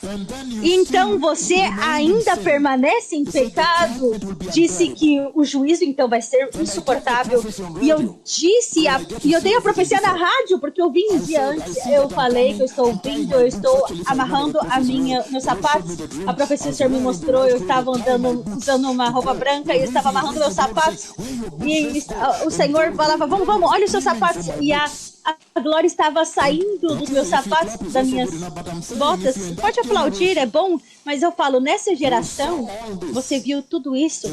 Então você ainda permanece em pecado? Disse que o juízo então vai ser insuportável. E eu dei a profecia na rádio, porque eu vim um dia antes. Eu falei que eu estou vindo, eu estou amarrando meus sapatos. A profecia do Senhor me mostrou, eu estava andando, usando uma roupa branca e eu estava amarrando meus sapatos. E o Senhor falava, vamos, olha os seus sapatos. E a glória estava saindo dos meus sapatos, das minhas botas. Pode aplaudir, é bom, mas eu falo, nessa geração, você viu tudo isso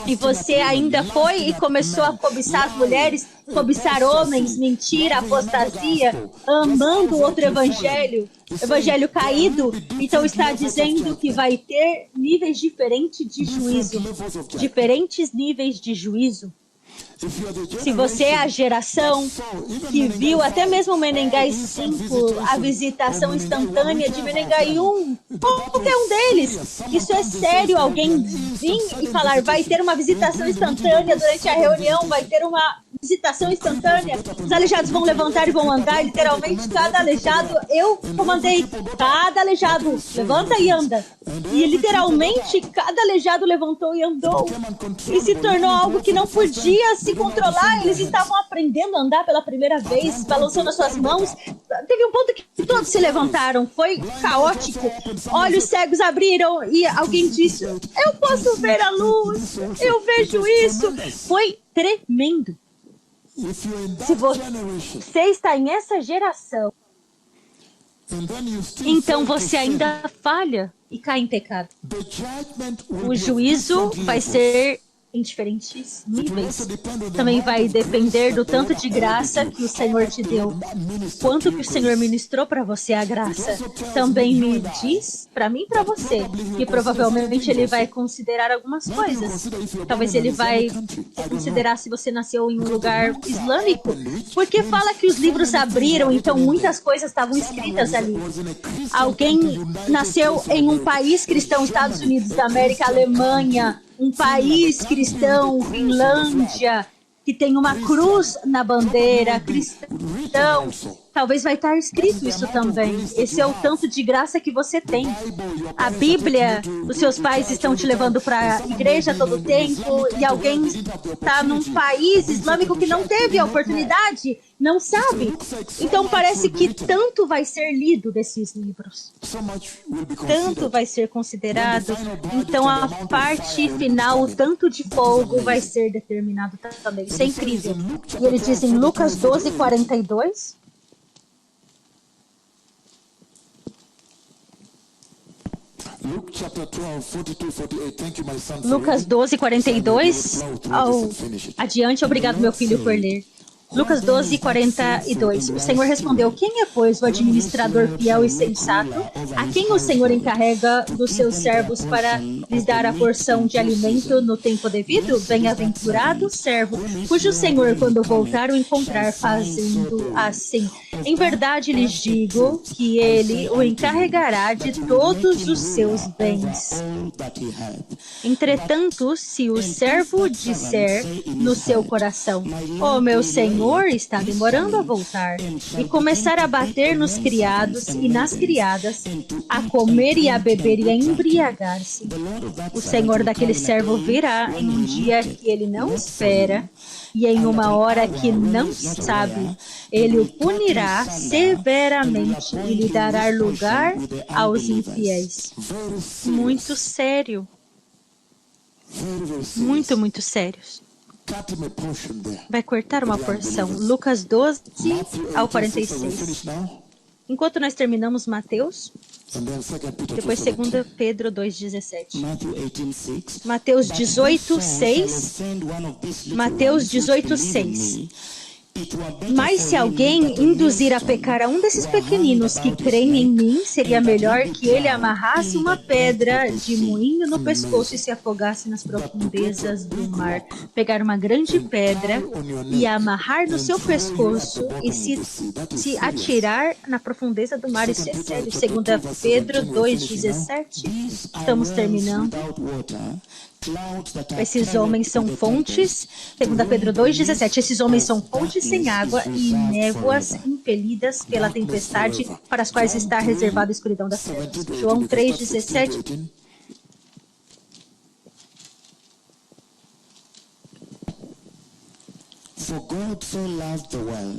e você ainda foi e começou a cobiçar as mulheres, cobiçar homens, mentira, apostasia, amando outro evangelho caído. Então está dizendo que vai ter níveis diferentes de juízo, diferentes níveis de juízo. Se você é a geração que viu até mesmo Menengai 5, a visitação instantânea de Menengai 1, qualquer um deles, isso é sério. Alguém vir e falar, vai ter uma visitação instantânea durante a reunião, vai ter uma visitação instantânea, os aleijados vão levantar e vão andar, literalmente cada aleijado, eu comandei, cada aleijado levanta e anda, e literalmente cada aleijado levantou e andou, e se tornou algo que não podia se controlar. Eles estavam aprendendo a andar pela primeira vez, balançando as suas mãos. Teve um ponto que todos se levantaram, foi caótico, olhos cegos abriram e alguém disse, eu posso ver a luz, eu vejo isso, foi tremendo. Se você está em essa geração, então você ainda falha e cai em pecado. O juízo vai ser em diferentes níveis. Também vai depender do tanto de graça que o Senhor te deu. Quanto que o Senhor ministrou para você a graça. Também me diz, para mim e para você, que provavelmente Ele vai considerar algumas coisas. Talvez Ele vai considerar se você nasceu em um lugar islâmico. Porque fala que os livros abriram, então muitas coisas estavam escritas ali. Alguém nasceu em um país cristão, Estados Unidos da América, Alemanha, um país cristão, Finlândia, que tem uma cruz na bandeira, cristão, talvez vai estar escrito isso também. Esse é o tanto de graça que você tem. A Bíblia, os seus pais estão te levando para a igreja todo o tempo e alguém está num país islâmico que não teve a oportunidade, não sabe. Então parece que tanto vai ser lido desses livros. Tanto vai ser considerado. Então a parte final, o tanto de fogo vai ser determinado também. Isso é incrível. E ele diz em Lucas 12, 42... Lucas 12, 42. Adiante, obrigado, meu filho, por ler. Lucas 12, 42. O Senhor respondeu, quem é, pois, o administrador fiel e sensato, a quem o Senhor encarrega dos seus servos para lhes dar a porção de alimento no tempo devido? Bem-aventurado servo, cujo Senhor, quando voltar, o encontrar fazendo assim. Em verdade lhes digo que ele o encarregará de todos os seus bens. Entretanto, se o servo disser no seu coração, ó meu Senhor, está demorando a voltar, e começar a bater nos criados e nas criadas, a comer e a beber e a embriagar-se, o Senhor daquele servo virá em um dia que ele não espera e em uma hora que não sabe. Ele o punirá severamente e lhe dará lugar aos infiéis. Muito sério. Muito, muito sérios. Vai cortar uma porção. Lucas 12 ao 46. Enquanto nós terminamos Mateus, depois 2 Pedro 2,17. Mateus 18, 6. Mateus 18, 6. Mas se alguém induzir a pecar a um desses pequeninos que creem em mim, seria melhor que ele amarrasse uma pedra de moinho no pescoço e se afogasse nas profundezas do mar. Pegar uma grande pedra e amarrar no seu pescoço e se atirar na profundeza do mar. Isso é sério. 2 Pedro 2,17. Estamos terminando. Esses homens são fontes, 2 Pedro 2,17, esses homens são fontes sem água e névoas impelidas pela tempestade, para as quais está reservada a escuridão das trevas. João 3,17.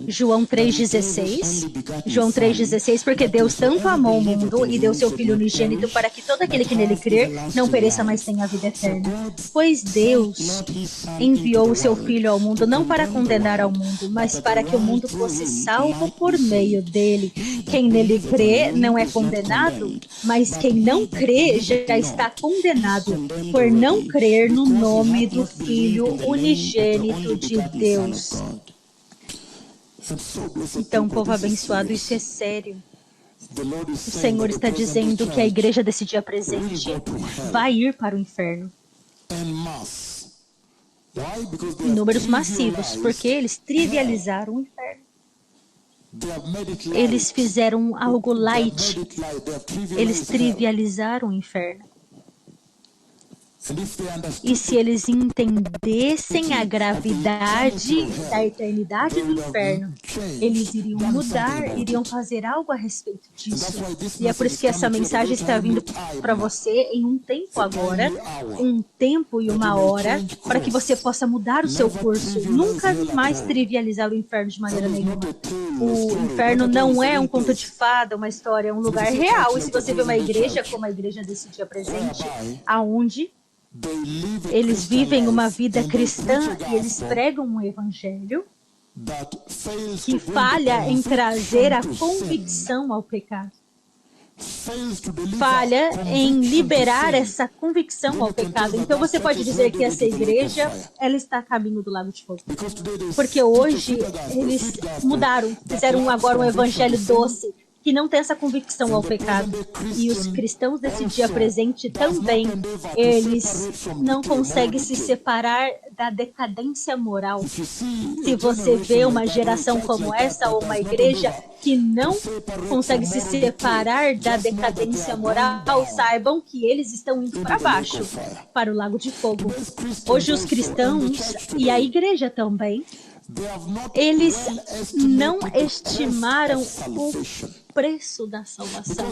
João 3,16, porque Deus tanto amou o mundo e deu seu Filho unigênito para que todo aquele que nele crer não pereça, mas tenha a vida eterna. Pois Deus enviou o seu Filho ao mundo não para condenar ao mundo, mas para que o mundo fosse salvo por meio dele. Quem nele crê não é condenado, mas quem não crê já está condenado por não crer no nome do Filho unigênito de Deus. Então, povo abençoado, isso é sério. O Senhor está dizendo que a igreja desse dia presente vai ir para o inferno. Em números massivos, porque eles trivializaram o inferno. Eles fizeram algo light. Eles trivializaram o inferno. E se eles entendessem a gravidade da eternidade do inferno, eles iriam mudar, iriam fazer algo a respeito disso. E é por isso que essa mensagem está vindo para você em um tempo agora, um tempo e uma hora, para que você possa mudar o seu curso. Nunca mais trivializar o inferno de maneira nenhuma. O inferno não é um conto de fada, uma história, é um lugar real. E se você vê uma igreja como a igreja desse dia presente, aonde eles vivem uma vida cristã e eles pregam um evangelho que falha em trazer a convicção ao pecado. Falha em liberar essa convicção ao pecado. Então você pode dizer que essa igreja, ela está a caminho do lago de fogo. Porque hoje eles mudaram, fizeram agora um evangelho doce, que não tem essa convicção ao pecado. E os cristãos desse dia presente também, eles não conseguem se separar da decadência moral. Se você vê uma geração como essa, ou uma igreja que não consegue se separar da decadência moral, saibam que eles estão indo para baixo, para o lago de fogo. Hoje os cristãos, e a igreja também, eles não estimaram o preço da salvação,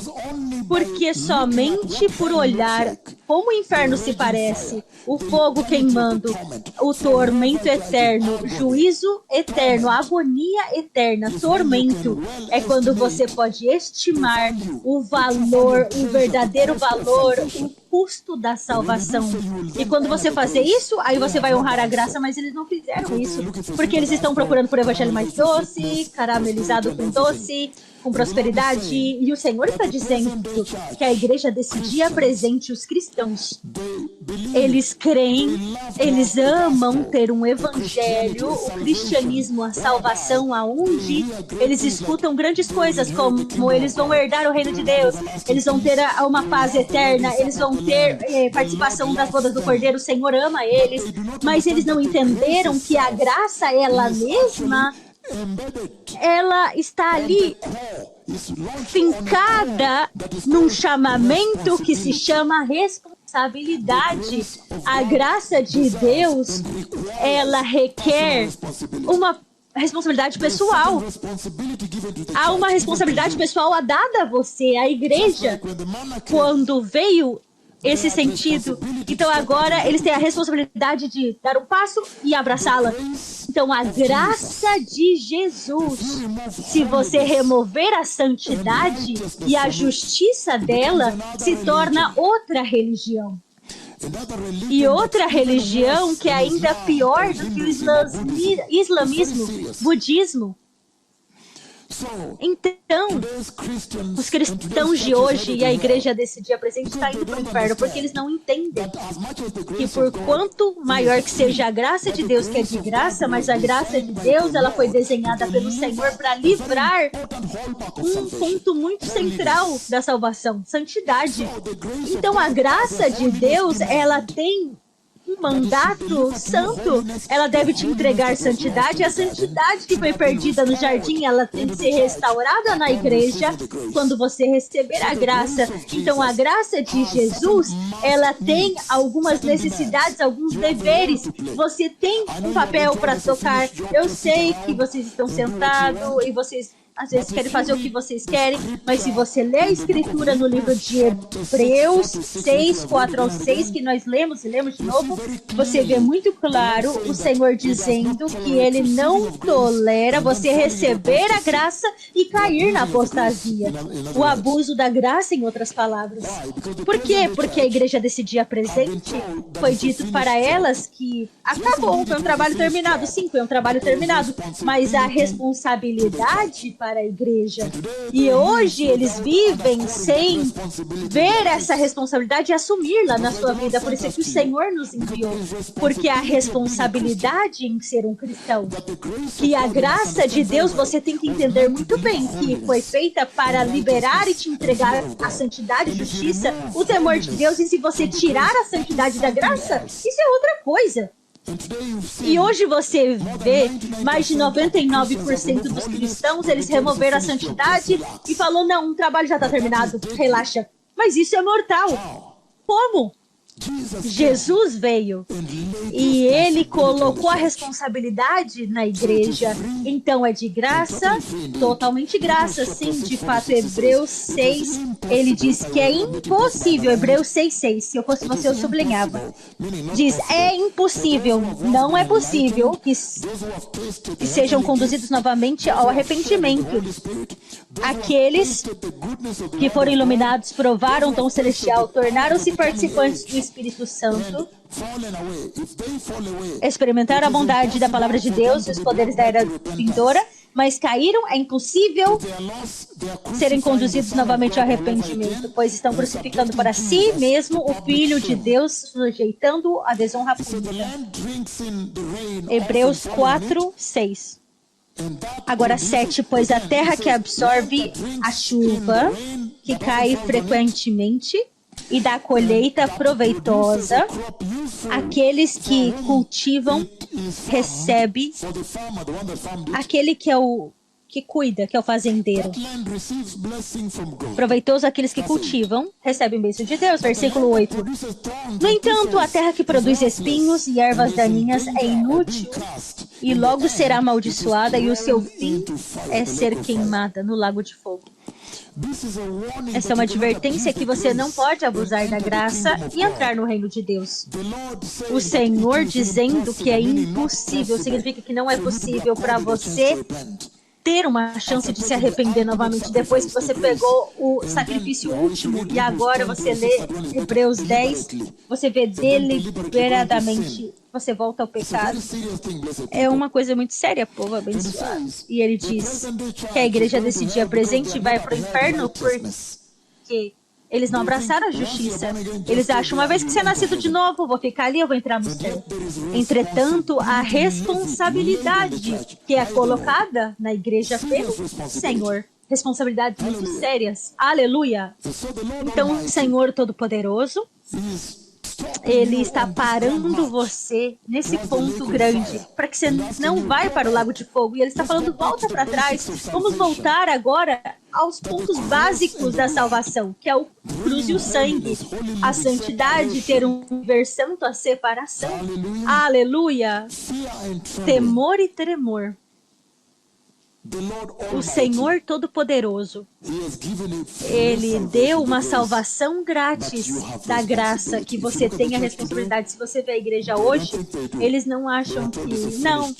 porque somente por olhar como o inferno se parece, o fogo queimando, o tormento eterno, juízo eterno, agonia eterna, tormento, é quando você pode estimar o valor, o verdadeiro valor, o custo da salvação. E quando você fazer isso, aí você vai honrar a graça, mas eles não fizeram isso, porque eles estão procurando por evangelho mais doce, caramelizado com doce, com prosperidade, e o Senhor está dizendo que a igreja desse dia presente, os cristãos, eles creem, eles amam ter um evangelho, o cristianismo, a salvação, aonde eles escutam grandes coisas, como eles vão herdar o reino de Deus, eles vão ter uma paz eterna, eles vão ter participação das bodas do Cordeiro, o Senhor ama eles, mas eles não entenderam que a graça, ela mesma, ela está ali fincada num chamamento que se chama responsabilidade. A graça de Deus, ela requer uma responsabilidade pessoal. Há uma responsabilidade pessoal dada a você, a igreja, quando veio esse sentido. Então agora eles têm a responsabilidade de dar um passo e abraçá-la. Então a graça de Jesus, se você remover a santidade e a justiça dela, se torna outra religião. E outra religião que é ainda pior do que o islamismo, budismo. Então, os cristãos de hoje e a igreja desse dia presente está indo para o inferno porque eles não entendem que por quanto maior que seja a graça de Deus, que é de graça, mas a graça de Deus ela foi desenhada pelo Senhor para livrar um ponto muito central da salvação, santidade. Então a graça de Deus ela tem um mandato santo, ela deve te entregar santidade. A santidade que foi perdida no jardim, ela tem que ser restaurada na igreja quando você receber a graça. Então, a graça de Jesus, ela tem algumas necessidades, alguns deveres. Você tem um papel para tocar. Eu sei que vocês estão sentados e vocês às vezes querem fazer o que vocês querem, mas se você ler a escritura no livro de Hebreus 6, 4 ao 6, que nós lemos e lemos de novo, você vê muito claro o Senhor dizendo que Ele não tolera você receber a graça e cair na apostasia. O abuso da graça, em outras palavras. Por quê? Porque a igreja desse dia presente foi dito para elas que acabou, foi um trabalho terminado. Sim, foi um trabalho terminado, mas a responsabilidade para a igreja. E hoje eles vivem sem ver essa responsabilidade e assumi-la na sua vida. Por isso é que o Senhor nos enviou. Porque a responsabilidade em ser um cristão, que a graça de Deus, você tem que entender muito bem que foi feita para liberar e te entregar a santidade, a justiça, o temor de Deus. E se você tirar a santidade da graça, isso é outra coisa. E hoje você vê mais de 99% dos cristãos, eles removeram a santidade e falou, não, o trabalho já está terminado, relaxa. Mas isso é mortal. Como? Jesus veio e ele colocou a responsabilidade na igreja. Então é de graça, totalmente graça. Sim, de fato, Hebreus 6, ele diz que é impossível. Hebreus 6:6. Se eu fosse você, eu sublinhava. Diz, é impossível, não é possível que sejam conduzidos novamente ao arrependimento. Aqueles que foram iluminados, provaram o dom celestial, tornaram-se participantes do Espírito Santo, experimentaram a bondade da palavra de Deus e os poderes da era vindoura, mas caíram, é impossível serem conduzidos novamente ao arrependimento, pois estão crucificando para si mesmo o Filho de Deus, sujeitando a desonra pública. Hebreus 4:6. Agora 7, pois a terra que absorve a chuva, que cai frequentemente, e da colheita proveitosa, aqueles que cultivam recebe, aquele que é o que cuida, que é o fazendeiro. Proveitoso aqueles que cultivam, recebem bênção de Deus. Versículo 8. No entanto, a terra que produz espinhos e ervas daninhas é inútil e logo será amaldiçoada, e o seu fim é ser queimada no lago de fogo. Essa é uma advertência que você não pode abusar da graça e entrar no reino de Deus. O Senhor dizendo que é impossível, significa que não é possível para você ter uma chance de se arrepender novamente depois que você pegou o sacrifício último e agora você lê Hebreus 10, você vê deliberadamente, você volta ao pecado. É uma coisa muito séria, povo abençoado. E ele diz que a igreja desse dia presente vai para o inferno porque eles não abraçaram a justiça. Eles acham, uma vez que você é nascido de novo, eu vou ficar ali, eu vou entrar no céu. Entretanto, a responsabilidade que é colocada na igreja pelo Senhor, responsabilidades muito sérias. Aleluia! Então, o Senhor Todo-Poderoso, Ele está parando você nesse ponto grande, para que você não vá para o lago de fogo. E Ele está falando, volta para trás. Vamos voltar agora aos pontos básicos da salvação, que é o cruz e o sangue, a santidade, ter um viver santo, a separação. Aleluia! Temor e tremor. O Senhor Todo-Poderoso, Ele deu uma salvação grátis da graça, que você tem a responsabilidade. Se você vê a igreja hoje, eles não acham que... Não,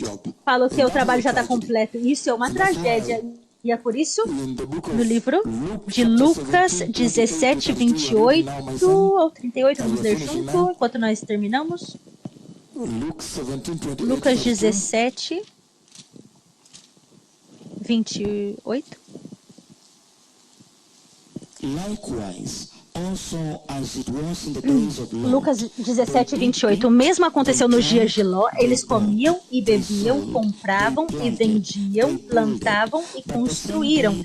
falam que o trabalho já está completo. Isso é uma tragédia. E é por isso, no livro de Lucas 17, 28 ao 38, vamos ler junto, enquanto nós terminamos. Lucas 17... 28. Lucas 17, 28. O mesmo aconteceu nos dias de Ló. Eles comiam e bebiam, compravam e vendiam, plantavam e construíram.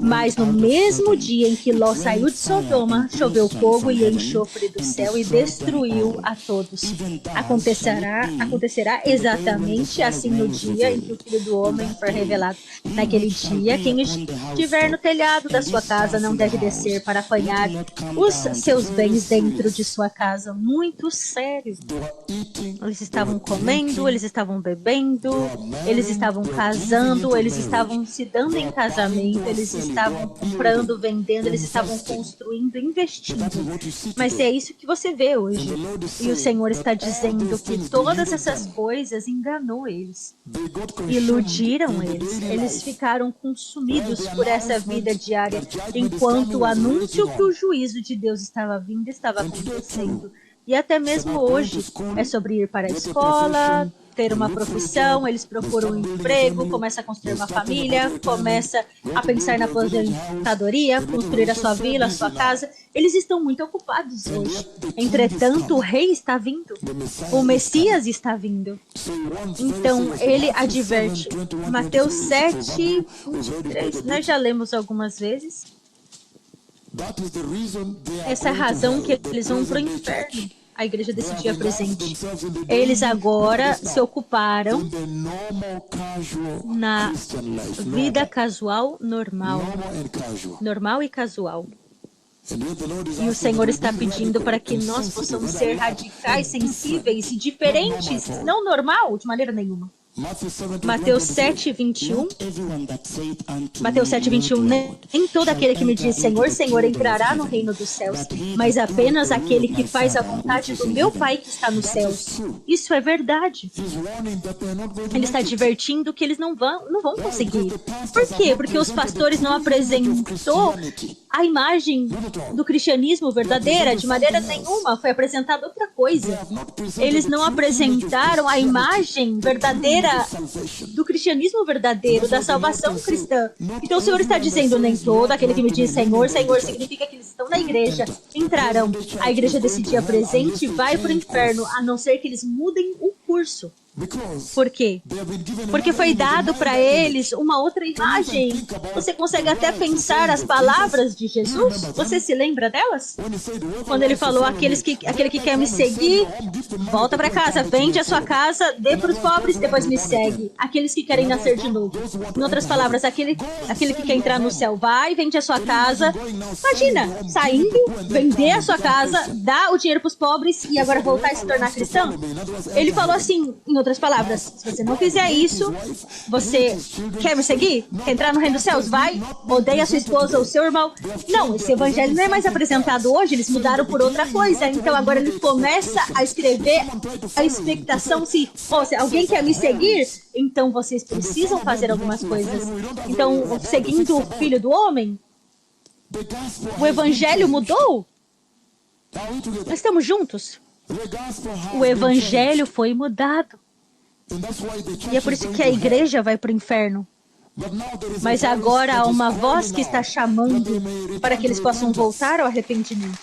Mas no mesmo dia em que Ló saiu de Sodoma, choveu fogo e enxofre do céu e destruiu a todos. Acontecerá exatamente assim no dia em que o Filho do Homem for revelado. Naquele dia, quem estiver no telhado da sua casa não deve descer para apanhar os seus bens dentro de sua casa. Muito sério. Eles estavam comendo, eles estavam bebendo, eles estavam casando, eles estavam se dando em casamento, eles estavam comprando, vendendo, eles estavam construindo, investindo. Mas é isso que você vê hoje. E o Senhor está dizendo que todas essas coisas enganou eles, iludiram eles. Eles ficaram consumidos por essa vida diária, enquanto o anúncio que o juízo de Deus estava vindo, estava acontecendo. E até mesmo hoje é sobre ir para a escola, ter uma profissão, eles procuram um emprego, começa a construir uma família, começa a pensar na aposentadoria, construir a sua vila, a sua casa. Eles estão muito ocupados hoje. Entretanto, o rei está vindo. O Messias está vindo. Então, ele adverte. Mateus 7, 23. Nós já lemos algumas vezes. Essa é a razão que eles vão para o inferno. A igreja desse dia presente. Eles agora se ocuparam na vida casual normal. Normal e casual. E o Senhor está pedindo para que nós possamos ser radicais, sensíveis e diferentes. Não normal, de maneira nenhuma. Mateus 7, 21. Mateus 7, 21. Nem todo aquele que me diz Senhor, Senhor entrará no reino dos céus, mas apenas aquele que faz a vontade do meu Pai que está nos céus. Isso é verdade. Ele está advertindo que eles não vão conseguir. Por quê? Porque os pastores não apresentou a imagem do cristianismo verdadeira de maneira nenhuma. Foi apresentada outra coisa. Eles não apresentaram a imagem verdadeira do cristianismo verdadeiro, da salvação cristã. Então o Senhor está dizendo, nem todo aquele que me diz Senhor, Senhor, significa que eles estão na igreja, entrarão. A igreja desse dia presente vai para o inferno, a não ser que eles mudem o curso. Por quê? Porque foi dado para eles uma outra imagem. Você consegue até pensar as palavras de Jesus? Você se lembra delas? Quando ele falou, aquele que quer me seguir, volta para casa, vende a sua casa, dê para os pobres, depois me segue. Aqueles que querem nascer de novo. Em outras palavras, aquele que quer entrar no céu, vai, vende a sua casa. Imagina, saindo, vender a sua casa, dar o dinheiro para os pobres e agora voltar a se tornar cristão? Ele falou assim, em outras palavras, se você não fizer isso, você quer me seguir? Quer entrar no reino dos céus? Vai, odeia a sua esposa ou seu irmão. Não, esse evangelho não é mais apresentado hoje, eles mudaram por outra coisa. Então agora ele começa a escrever a expectação se alguém quer me seguir, então vocês precisam fazer algumas coisas. Então, seguindo o Filho do Homem, o evangelho mudou? Nós estamos juntos? O evangelho foi mudado. E é por isso que a igreja vai para o inferno. Mas agora há uma voz que está chamando para que eles possam voltar ao arrependimento,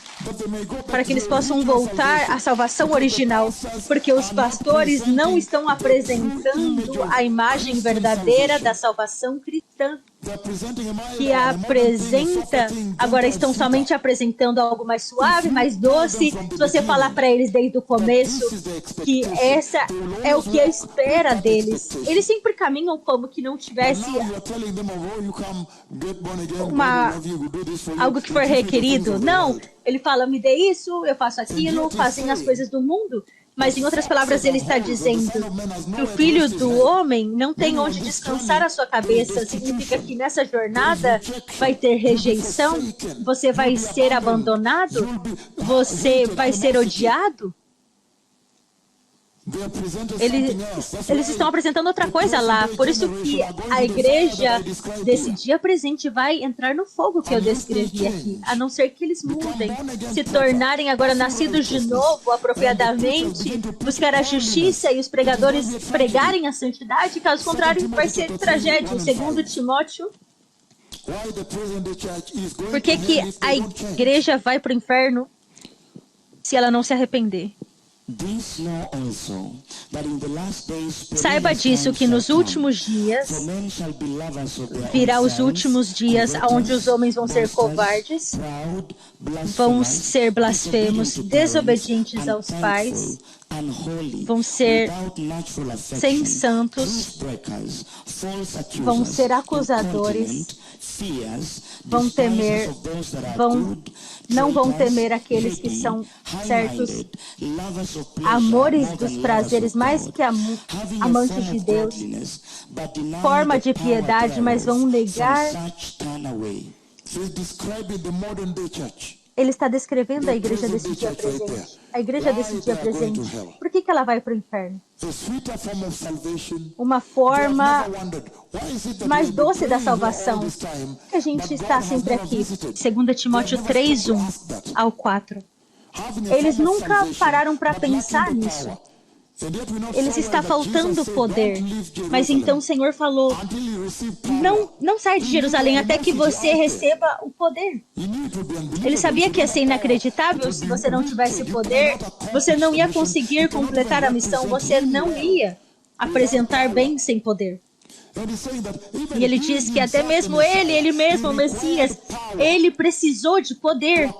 para que eles possam voltar à salvação original, porque os pastores não estão apresentando a imagem verdadeira da salvação cristã, que agora estão somente apresentando algo mais suave, mais doce. Se você falar para eles desde o começo que essa é o que espera deles, eles sempre caminham como que não tivesse algo que for requerido. Não, ele fala, me dê isso, eu faço aquilo, fazem as coisas do mundo. Mas, em outras palavras, ele está dizendo que o Filho do Homem não tem onde descansar a sua cabeça. Significa que nessa jornada vai ter rejeição, você vai ser abandonado, você vai ser odiado. Eles estão apresentando outra coisa lá. Por isso que a igreja desse dia presente vai entrar no fogo que eu descrevi aqui. A não ser que eles mudem, se tornarem agora nascidos de novo, apropriadamente, buscar a justiça e os pregadores pregarem a santidade. Caso contrário, vai ser tragédia. Segundo Timóteo, por que que a igreja vai para o inferno se ela não se arrepender? Saiba disso, que nos últimos dias virá os últimos dias onde os homens vão ser covardes, vão ser blasfemos, desobedientes aos pais, vão ser sem santos, vão ser acusadores, vão temer, não vão temer aqueles que são certos, amores dos prazeres mais que amantes de Deus, forma de piedade, mas vão negar. Ele está descrevendo a igreja desse dia presente. A igreja desse dia presente. Por que ela vai para o inferno? Uma forma mais doce da salvação. Que a gente está sempre aqui. 2 Timóteo 3, 1 ao 4. Eles nunca pararam para pensar nisso. Eles está faltando poder. Mas então o Senhor falou, não sai de Jerusalém até que você receba o poder. Ele sabia que ia ser inacreditável se você não tivesse poder. Você não ia conseguir completar a missão. Você não ia apresentar bem sem poder. E ele diz que até mesmo ele mesmo, o Messias, ele precisou de poder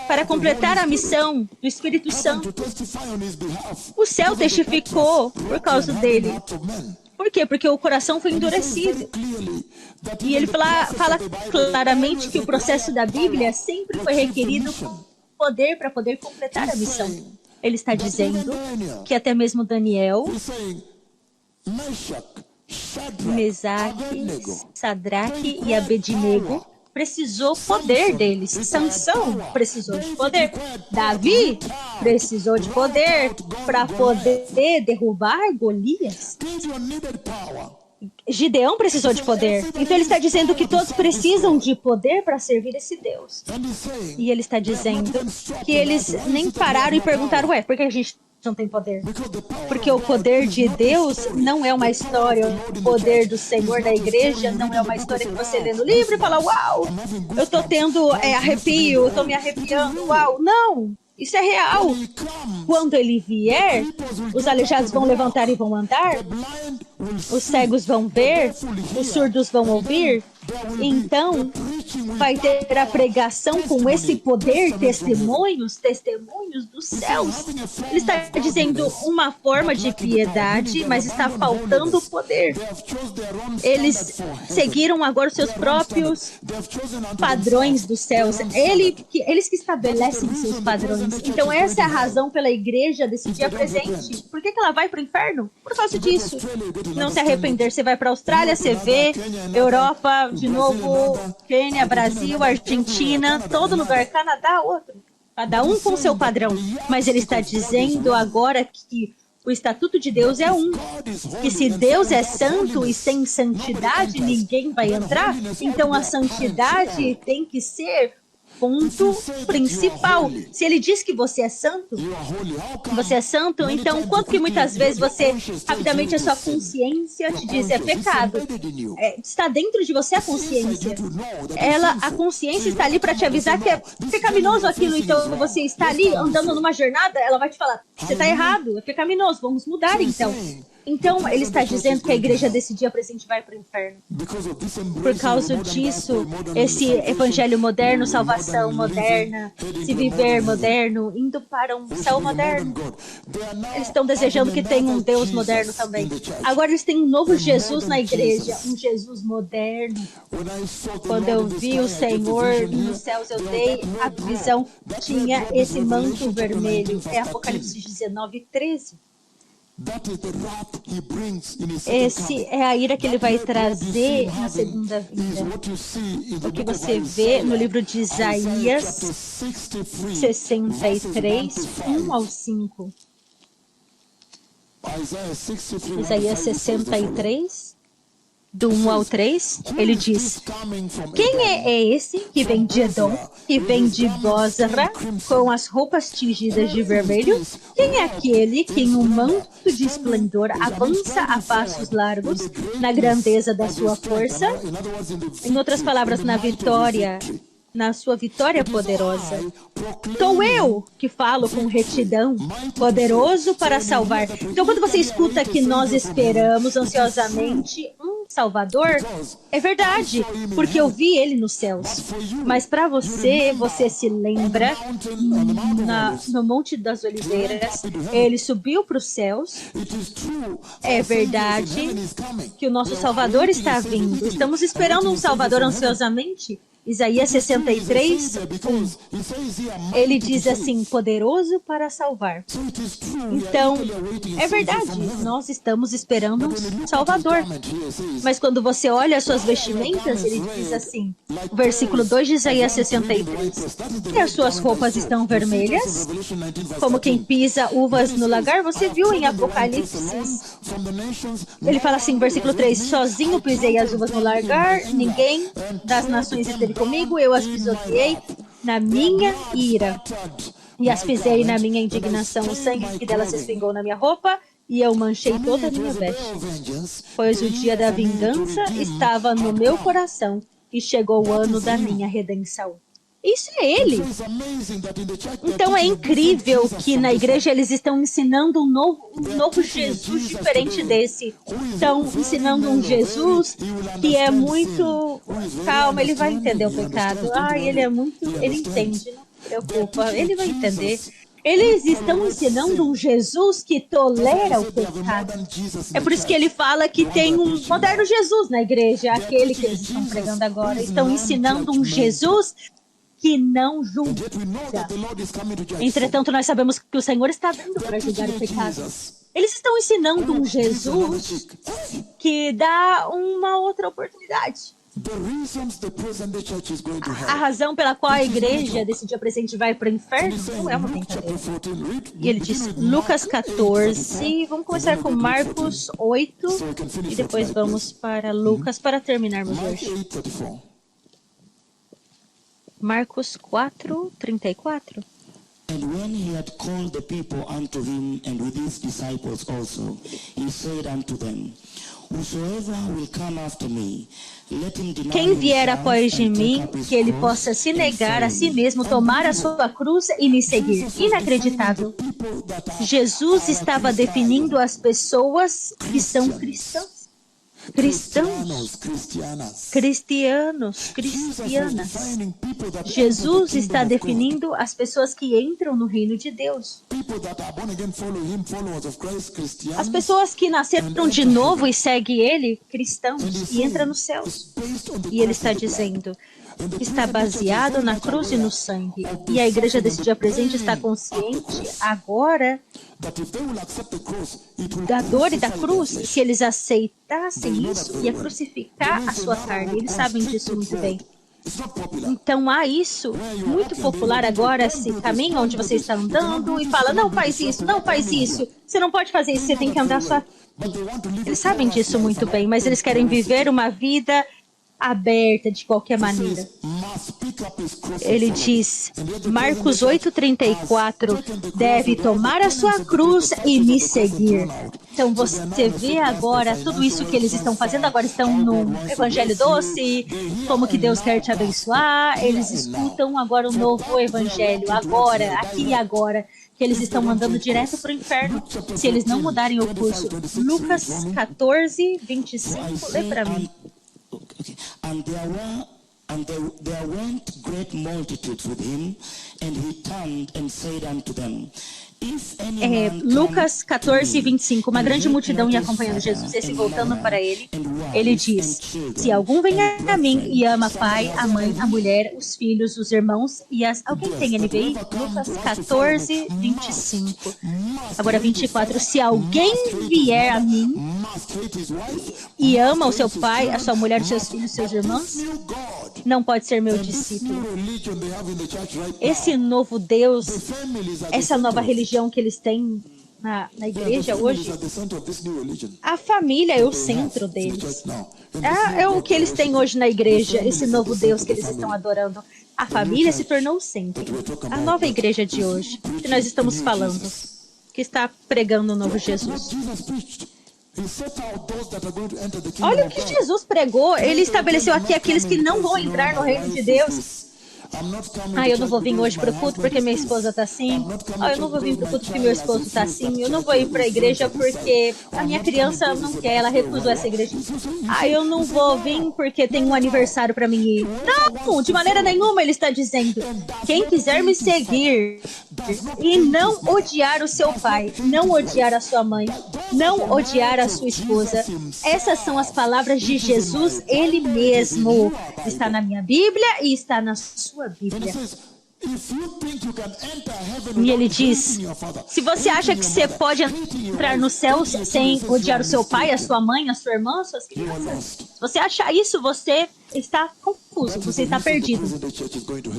para completar a missão do Espírito Santo. O céu testificou por causa dele. Por quê? Porque o coração foi endurecido. E ele fala claramente que o processo da Bíblia sempre foi requerido poder para poder completar a missão. Ele está dizendo que até mesmo Daniel, Mesaque, Sadraque e Abednego precisou poder deles. Sansão precisou de poder. Davi precisou de poder para poder derrubar Golias. Gideão precisou de poder. Então ele está dizendo que todos precisam de poder para servir esse Deus. E ele está dizendo que eles nem pararam e perguntaram, por que a gente não tem poder? Porque o poder de Deus não é uma história, o poder do Senhor da igreja não é uma história que você lê no livro e fala, uau, eu estou tendo arrepio, eu estou me arrepiando, uau. Não, isso é real. Quando ele vier, os aleijados vão levantar e vão andar, os cegos vão ver, os surdos vão ouvir. Então, vai ter a pregação com esse poder, testemunhos dos céus. Ele está dizendo uma forma de piedade, mas está faltando poder. Eles seguiram agora os seus próprios padrões dos céus. Eles que estabelecem seus padrões. Então, essa é a razão pela igreja desse dia presente. Por que ela vai para o inferno? Por causa disso. Não se arrepender. Você vai para a Austrália, você vê, Europa, de novo, Quênia, Brasil, Argentina, todo lugar, Canadá, outro. Cada um com seu padrão. Mas ele está dizendo agora que o estatuto de Deus é um. Que se Deus é santo e sem santidade, ninguém vai entrar. Então a santidade tem que ser ponto principal. Se ele diz que você é santo, então quanto que muitas vezes você, rapidamente a sua consciência te diz, é pecado. Está dentro de você a consciência. A consciência está ali para te avisar que é pecaminoso aquilo, então você está ali andando numa jornada, ela vai te falar, você está errado, é pecaminoso, vamos mudar então. Então, ele está dizendo que a igreja desse dia presente vai para o inferno. Por causa disso, esse evangelho moderno, salvação moderna, se viver moderno, indo para um céu moderno. Eles estão desejando que tenha um Deus moderno também. Agora eles têm um novo Jesus na igreja, um Jesus moderno. Quando eu vi o Senhor nos céus, eu dei a visão, tinha esse manto vermelho. É Apocalipse 19, 13. Esse é a ira que ele vai trazer na segunda vinda. O que você vê no livro de Isaías 63, 1 ao 5. Isaías 63, do 1 ao 3, ele diz: quem é esse que vem de Edom, que vem de Bozra, com as roupas tingidas de vermelho? Quem é aquele que em um manto de esplendor avança a passos largos na grandeza da sua força? Em outras palavras, na sua vitória poderosa. Sou eu que falo com retidão, poderoso para salvar. Então, quando você escuta que nós esperamos ansiosamente um Salvador, é verdade, porque eu vi ele nos céus. Mas para você, você se lembra, no Monte das Oliveiras, ele subiu para os céus. É verdade que o nosso Salvador está vindo. Estamos esperando um Salvador ansiosamente. Isaías 63, 1. Ele diz assim, poderoso para salvar. Então, é verdade, nós estamos esperando um Salvador. Mas quando você olha as suas vestimentas, ele diz assim, o versículo 2 de Isaías 63, e as suas roupas estão vermelhas, como quem pisa uvas no lagar. Você viu em Apocalipse? Ele fala assim, versículo 3, sozinho pisei as uvas no lagar, ninguém das nações esteve comigo, eu as pisoteei na minha ira e as pisei na minha indignação. O sangue que delas se espingou na minha roupa e eu manchei toda a minha veste. Pois o dia da vingança estava no meu coração e chegou o ano da minha redenção. Isso é ele. Então é incrível que na igreja eles estão ensinando um novo Jesus diferente desse. Estão ensinando um Jesus que é muito calmo, ele vai entender o pecado. Ele entende, não se preocupa, ele vai entender. Eles estão ensinando um Jesus que tolera o pecado. É por isso que ele fala que tem um moderno Jesus na igreja, aquele que eles estão pregando agora. Estão ensinando um Jesus que não julga. Entretanto, nós sabemos que o Senhor está vindo para julgar o pecado. Eles estão ensinando um Jesus que dá uma outra oportunidade. A razão pela qual a igreja desse dia presente vai para o inferno não é uma brincadeira. E ele diz, Lucas 14, vamos começar com Marcos 8 e depois vamos para Lucas para terminarmos hoje. Marcos 4, 34. And when he had called the people unto him, and with his disciples also, he said unto them, Whosoever will come after me, let him deny quem vier himself após de and mim, take up his que ele cross possa se and negar a follow si me. mesmo, tomar a sua cruz e me seguir. Inacreditável. Jesus estava definindo as pessoas que são cristãs. Cristãos, cristianas. Jesus está definindo as pessoas que entram no reino de Deus. As pessoas que nasceram de novo e seguem Ele, cristãos, e entram no céu. E Ele está dizendo, está baseado na cruz e no sangue. E a igreja desse dia presente está consciente agora da dor e da cruz, e se eles aceitassem isso, ia crucificar a sua carne. Eles sabem disso muito bem. Então há isso muito popular agora, esse caminho onde você está andando e fala, não faz isso, não faz isso, você não pode fazer isso, você tem que andar só. Eles sabem disso muito bem, mas eles querem viver uma vida aberta de qualquer maneira. Ele diz, Marcos 8:34, deve tomar a sua cruz e me seguir. Então você vê agora tudo isso que eles estão fazendo, agora estão no evangelho doce, como que Deus quer te abençoar, eles escutam agora o novo evangelho, agora, aqui e agora, que eles estão mandando direto para o inferno, se eles não mudarem o curso. Lucas 14:25, lê para mim. Okay. There went great multitudes with him, and he turned and said unto them, Lucas 14:25, uma grande multidão ia acompanhando Jesus, e se voltando para ele, ele diz, se algum vem a mim e ama pai, a mãe, a mulher, os filhos, os irmãos, alguém tem NVI? Lucas 14:25. Agora 24, se alguém vier a mim e ama o seu pai, a sua mulher, os seus filhos, os seus irmãos, não pode ser meu discípulo. Esse novo Deus, essa nova religião que eles têm na igreja hoje, a família é o centro deles. É o que eles têm hoje na igreja, esse novo Deus que eles estão adorando. A família se tornou o centro. A nova igreja de hoje, que nós estamos falando, que está pregando o novo Jesus. Olha o que Jesus pregou. Ele estabeleceu aqui aqueles que não vão entrar no reino de Deus. Eu não vou vir hoje para o culto porque minha esposa está assim. Eu não vou vir para o culto porque meu esposo está assim. Eu não vou ir para a igreja porque a minha criança não quer, ela recusou essa igreja. Eu não vou vir porque tem um aniversário para mim ir. Não, de maneira nenhuma ele está dizendo. Quem quiser me seguir e não odiar o seu pai, não odiar a sua mãe, não odiar a sua esposa. Essas são as palavras de Jesus, ele mesmo. Está na minha Bíblia e está na sua Bíblia. E ele diz, se você acha que você pode entrar no céu sem odiar o seu pai, a sua mãe, a sua irmã, as suas crianças, se você achar isso, você está confuso, você está perdido.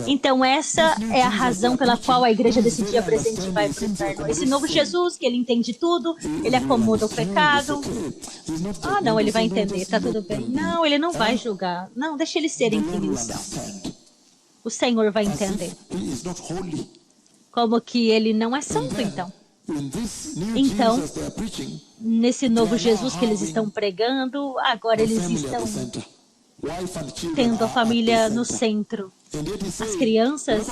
Então essa é a razão pela qual a igreja desse dia presente vai para o inferno. Esse novo Jesus, que ele entende tudo, ele acomoda o pecado. Não, ele vai entender, tá tudo bem. Não, ele não vai julgar. Não, deixa eles serem quem eles são. O Senhor vai entender. Como que ele não é santo, então. Então, nesse novo Jesus que eles estão pregando, agora eles estão tendo a família no centro. As crianças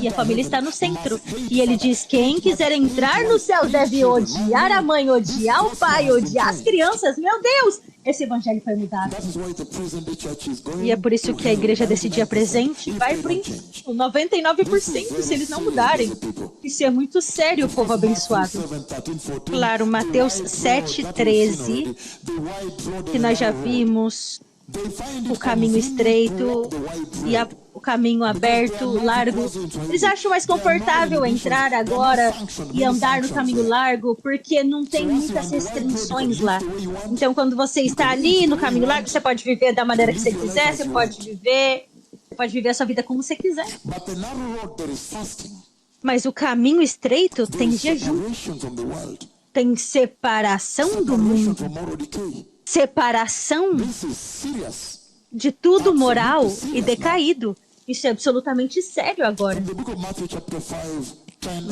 e a família está no centro. E ele diz, quem quiser entrar no céu deve odiar a mãe, odiar o pai, odiar as crianças. Meu Deus! Esse evangelho foi mudado. E é por isso que a igreja desse dia presente vai para o 99% se eles não mudarem. Isso é muito sério, povo abençoado. Claro, Mateus 7:13, que nós já vimos, o caminho estreito e o caminho aberto, largo. Eles acham mais confortável entrar agora e andar no caminho largo porque não tem muitas restrições lá. Então, quando você está ali no caminho largo, você pode viver da maneira que você quiser, você pode viver a sua vida como você quiser. Mas o caminho estreito tem jejum, tem separação do mundo, separação de tudo moral e decaído. Isso é absolutamente sério agora.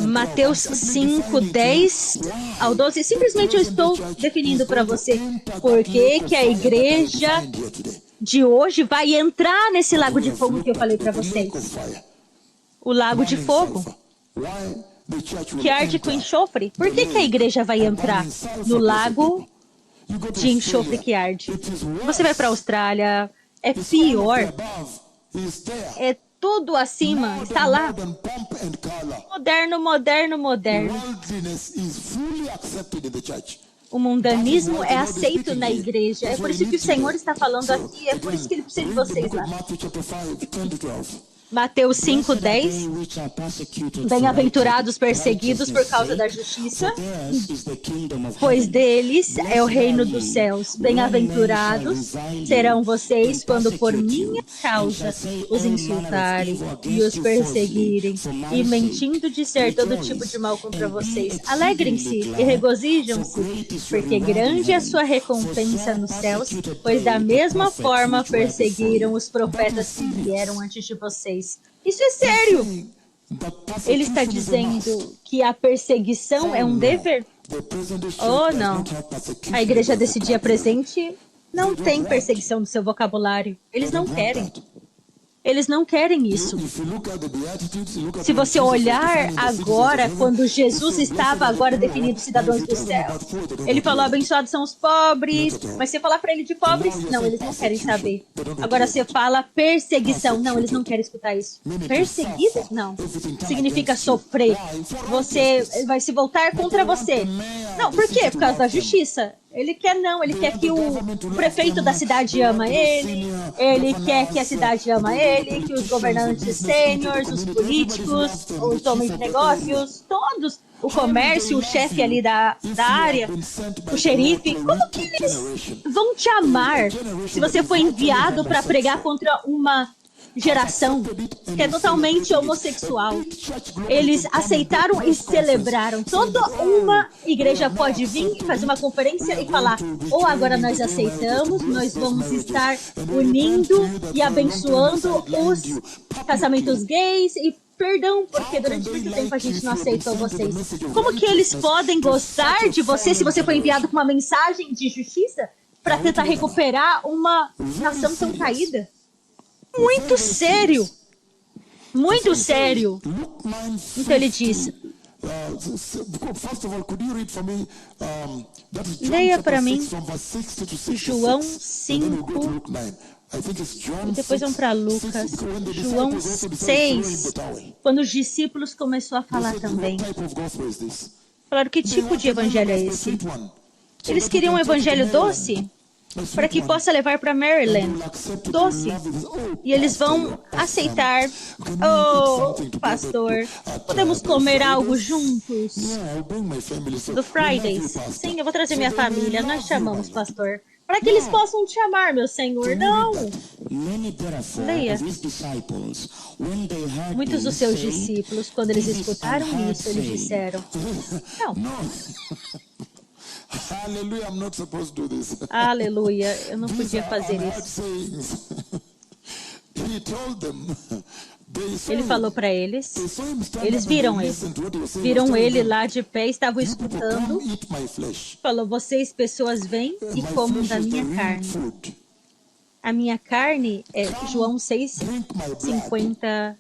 Mateus 5:10 ao 12. Simplesmente eu estou definindo para você por que a igreja de hoje vai entrar nesse lago de fogo que eu falei para vocês. O lago de fogo que arde com enxofre. Por que a igreja vai entrar no lago de enxofre que arde? Você vai para a Austrália, é pior. É tudo acima, está lá. Moderno, moderno, moderno. O mundanismo é aceito na igreja. É por isso que o Senhor está falando aqui. É por isso que ele precisa de vocês lá. Mateus 5:10. Bem-aventurados perseguidos por causa da justiça, pois deles é o reino dos céus. Bem-aventurados serão vocês quando por minha causa os insultarem e os perseguirem, e mentindo disser todo tipo de mal contra vocês. Alegrem-se e regozijam-se, porque grande é a sua recompensa nos céus, pois da mesma forma perseguiram os profetas que vieram antes de vocês. Isso é sério. Ele está dizendo que a perseguição é um dever. Oh, não. A igreja desse dia presente não tem perseguição no seu vocabulário. Eles não querem. Eles não querem isso. Se você olhar agora, quando Jesus estava agora definindo cidadãos do céu, ele falou, abençoados são os pobres, mas você falar para ele de pobres, não, eles não querem saber. Agora você fala perseguição, não, eles não querem escutar isso. Perseguido? Não. Significa sofrer. Você vai se voltar contra você. Não, por quê? Por causa da justiça. Ele quer não, ele quer que o prefeito da cidade ama ele quer que a cidade ama ele, que os governantes sêniores, os políticos, os homens de negócios, todos, o comércio, o chefe ali da área, o xerife, como que eles vão te amar se você foi enviado para pregar contra uma geração que é totalmente homossexual. Eles aceitaram e celebraram. Toda uma igreja pode vir, fazer uma conferência e falar: ou agora nós aceitamos, nós vamos estar unindo e abençoando os casamentos gays e perdão, porque durante muito tempo a gente não aceitou vocês. Como que eles podem gostar de você se você foi enviado com uma mensagem de justiça para tentar recuperar uma nação tão caída? Muito sério. Muito sério. Então ele disse: leia para mim João 5, e depois vamos para Lucas. João 6, quando os discípulos começaram a falar também. Falaram: que tipo de evangelho é esse? Eles queriam um evangelho doce, para que possa levar para Maryland. Doce. E eles vão aceitar. Oh, pastor, podemos comer algo juntos? Do Fridays. Sim, eu vou trazer minha família. Nós chamamos, pastor. Para que eles possam te amar, meu Senhor. Não. Leia. Muitos dos seus discípulos, quando eles escutaram isso, eles disseram: não. Hallelujah, I'm not supposed to do this. Aleluia, eu não podia fazer isso. Ele falou para eles, eles viram ele lá de pé, estavam escutando. Falou: vocês, pessoas, vêm e comam da minha carne. A minha carne é João 6:54.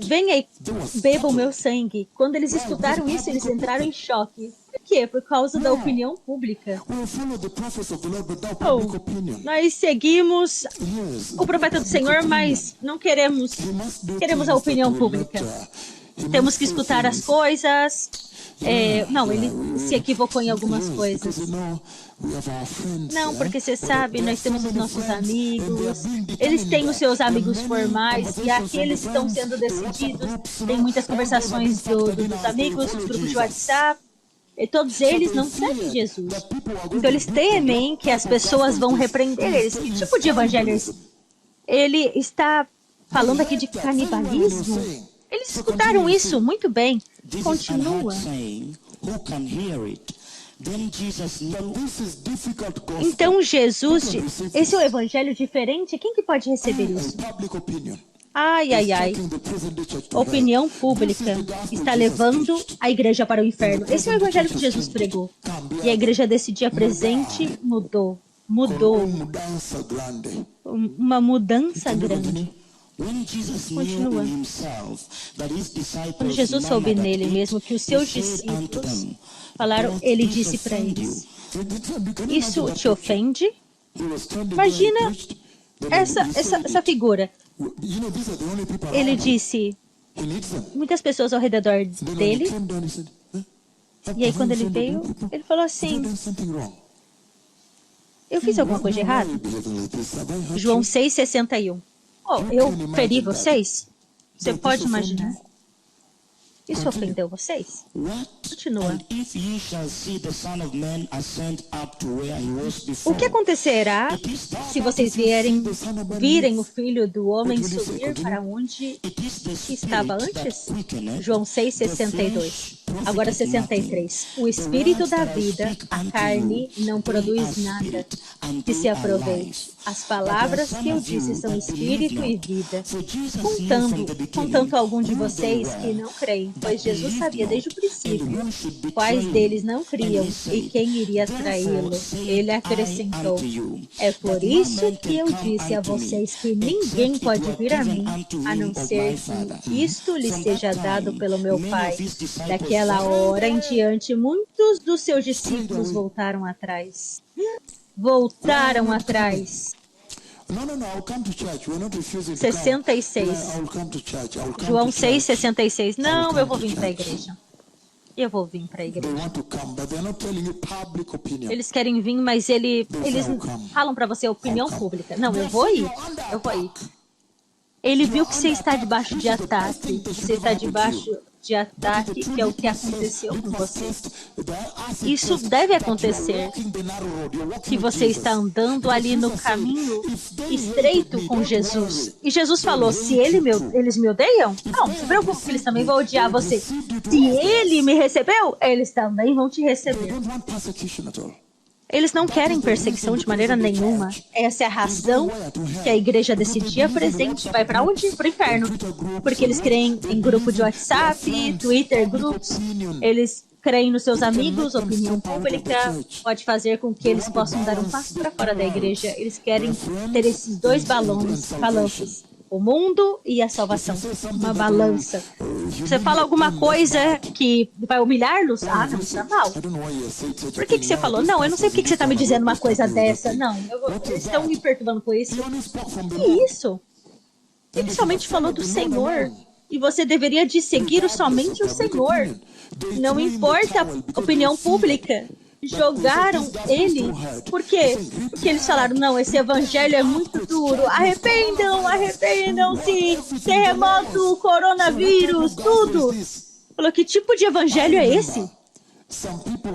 Venha e beba o meu sangue. Quando eles escutaram isso, eles entraram em choque. Por quê? Por causa da opinião pública. Nós seguimos o profeta do Senhor, mas não queremos a opinião pública. Temos que escutar as coisas. Não, ele se equivocou em algumas coisas. Não, porque você sabe, nós temos os nossos amigos, eles têm os seus amigos formais, e aqueles estão sendo decididos. Tem muitas conversações dos amigos, dos grupos de WhatsApp, e todos eles não seguem Jesus. Então eles temem que as pessoas vão repreender eles. Que tipo de evangelho é esse? Ele está falando aqui de canibalismo? Eles escutaram isso muito bem. Continua. Então Jesus, esse é um evangelho diferente? Quem que pode receber isso? Ai, ai, ai. Opinião pública está levando a igreja para o inferno. Esse é o evangelho que Jesus pregou. E a igreja desse dia presente mudou. Uma mudança grande. Continua. Quando Jesus soube nele mesmo que os seus discípulos falaram, ele disse para eles: isso te ofende? Imagina essa figura. Ele disse, muitas pessoas ao redor dele. E aí quando ele veio, ele falou assim: eu fiz alguma coisa errada? João 6:61. Oh, eu feri vocês? Você pode imaginar. Isso ofendeu vocês? Continua. O que acontecerá se vocês virem o Filho do Homem subir para onde estava antes? João 6:62. Agora 63. O Espírito da vida, a carne, não produz nada que se aproveite. As palavras que eu disse são Espírito e vida. Contanto algum de vocês que não creem, pois Jesus sabia desde o princípio quais deles não criam e quem iria traí-lo. Ele acrescentou: é por isso que eu disse a vocês que ninguém pode vir a mim, a não ser que isto lhe seja dado pelo meu Pai. Daquela hora em diante, muitos dos seus discípulos voltaram atrás. 66. João 6:66. Não, eu vou vir para a igreja. Eles querem vir, mas eles falam para você opinião pública. Não, eu vou ir. Ele viu que você está debaixo de ataque. Você está debaixo de ataque, que é o que aconteceu com você. Isso deve acontecer. Que você está andando ali no caminho estreito com Jesus. E Jesus falou, se eles me odeiam, não se preocupe, que eles também vão odiar você. Se ele me recebeu, eles também vão te receber. Eles não querem perseguição de maneira nenhuma. Essa é a razão que a igreja desse dia presente vai para onde? Para o inferno. Porque eles creem em grupo de WhatsApp, Twitter, grupos. Eles creem nos seus amigos, opinião pública. Pode fazer com que eles possam dar um passo para fora da igreja. Eles querem ter esses dois balanços. O mundo e a salvação. Uma balança. Você fala alguma coisa que vai humilhar-los? Ah, não, isso é mal. Por que você falou? Não, eu não sei por que você está me dizendo uma coisa dessa. Não, eles estão me perturbando com isso. Que isso? Ele somente falou do Senhor. E você deveria de seguir somente o Senhor. Não importa a opinião pública. Jogaram ele. Por quê? Porque eles falaram, não, esse evangelho é muito duro. Arrependam-se. Terremoto, coronavírus, tudo. Falou, que tipo de evangelho é esse?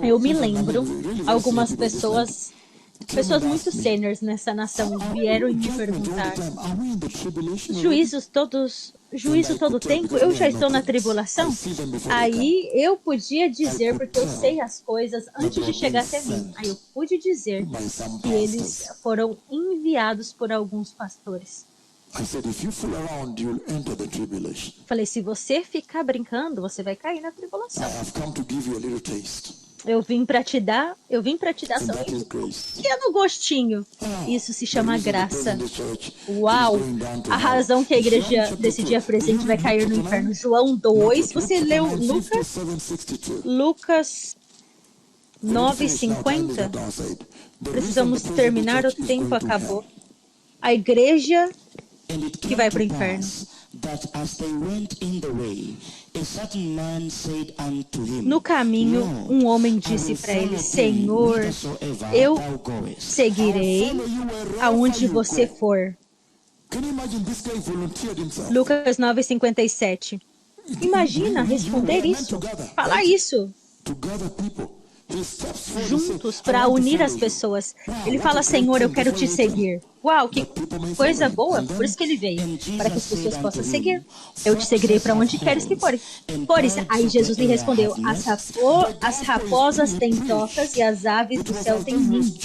Eu me lembro, algumas pessoas muito seniors nessa nação vieram e me perguntar, juízo todo tempo, eu já estou na tribulação? Aí eu podia dizer, porque eu sei as coisas antes de chegar até mim, aí eu pude dizer que eles foram enviados por alguns pastores. Falei, se você ficar brincando, você vai cair na tribulação. Eu vim para te dar só um pequeno gostinho. Isso se chama graça. Uau! A razão que a igreja desse dia presente vai cair no inferno. João 2, você leu Lucas 9:50? Precisamos terminar, o tempo acabou. A igreja que vai para o inferno. No caminho, um homem disse para ele, Senhor, eu seguirei aonde você for. Lucas 9:57. Imagina responder isso, falar isso. Juntos para unir as pessoas. Ele fala, Senhor, eu quero te seguir. Uau, que coisa boa. Por isso que ele veio, para que as pessoas possam seguir. Eu te seguirei para onde queres que fores. Aí Jesus lhe respondeu, as raposas têm tocas e as aves do céu têm ninhos.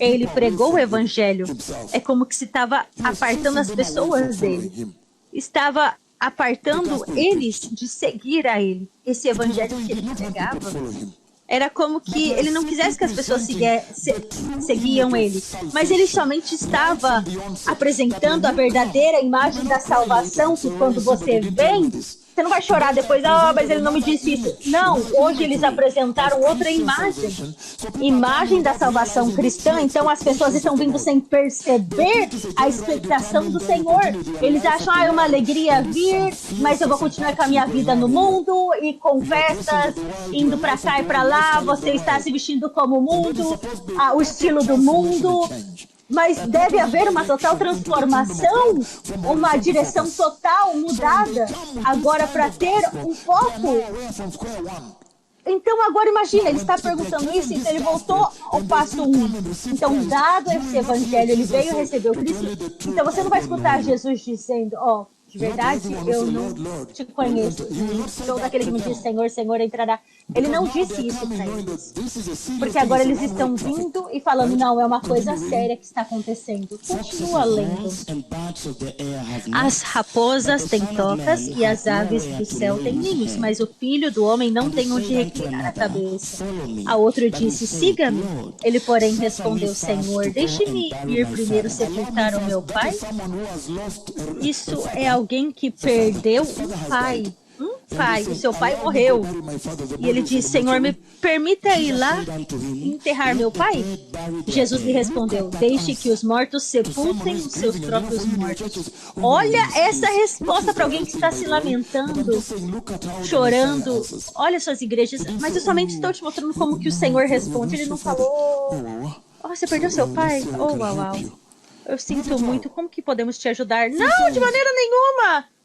Ele pregou o evangelho. É como que se estava apartando as pessoas dele. Estava apartando eles de seguir a ele. Esse evangelho que ele pregava era como que ele não quisesse que as pessoas seguiam ele. Mas ele somente estava apresentando a verdadeira imagem da salvação, que quando você vem, você não vai chorar depois, mas ele não me disse isso. Não, hoje eles apresentaram outra imagem. Imagem da salvação cristã, então as pessoas estão vindo sem perceber a expectação do Senhor. Eles acham, é uma alegria vir, mas eu vou continuar com a minha vida no mundo, e com festas, indo pra cá e pra lá, você está se vestindo como o mundo, o estilo do mundo. Mas deve haver uma total transformação, uma direção total mudada, agora para ter um foco. Então agora imagina, ele está perguntando isso, então ele voltou ao passo 1. Então, dado esse evangelho, ele veio receber o Cristo. Então você não vai escutar Jesus dizendo, de verdade, eu não te conheço. Sou daquele que me diz, Senhor, Senhor, entrará. Ele não disse isso para eles. Porque agora eles estão vindo e falando, não, é uma coisa séria que está acontecendo. Continua lendo. As raposas têm tocas e as aves do céu têm ninhos, mas o filho do homem não tem onde reclinar a cabeça. A outro disse, siga-me. Ele, porém, respondeu, Senhor, deixe-me ir primeiro sepultar o meu pai. Isso é alguém que perdeu um pai. O seu pai morreu. E ele disse, Senhor, me permita ir lá enterrar meu pai? Jesus lhe respondeu, deixe que os mortos sepultem os seus próprios mortos. Olha essa resposta para alguém que está se lamentando, chorando. Olha suas igrejas, mas eu somente estou te mostrando como que o Senhor responde. Ele não falou, você perdeu seu pai? Uau. Eu sinto muito, como que podemos te ajudar? Não, de maneira nenhuma.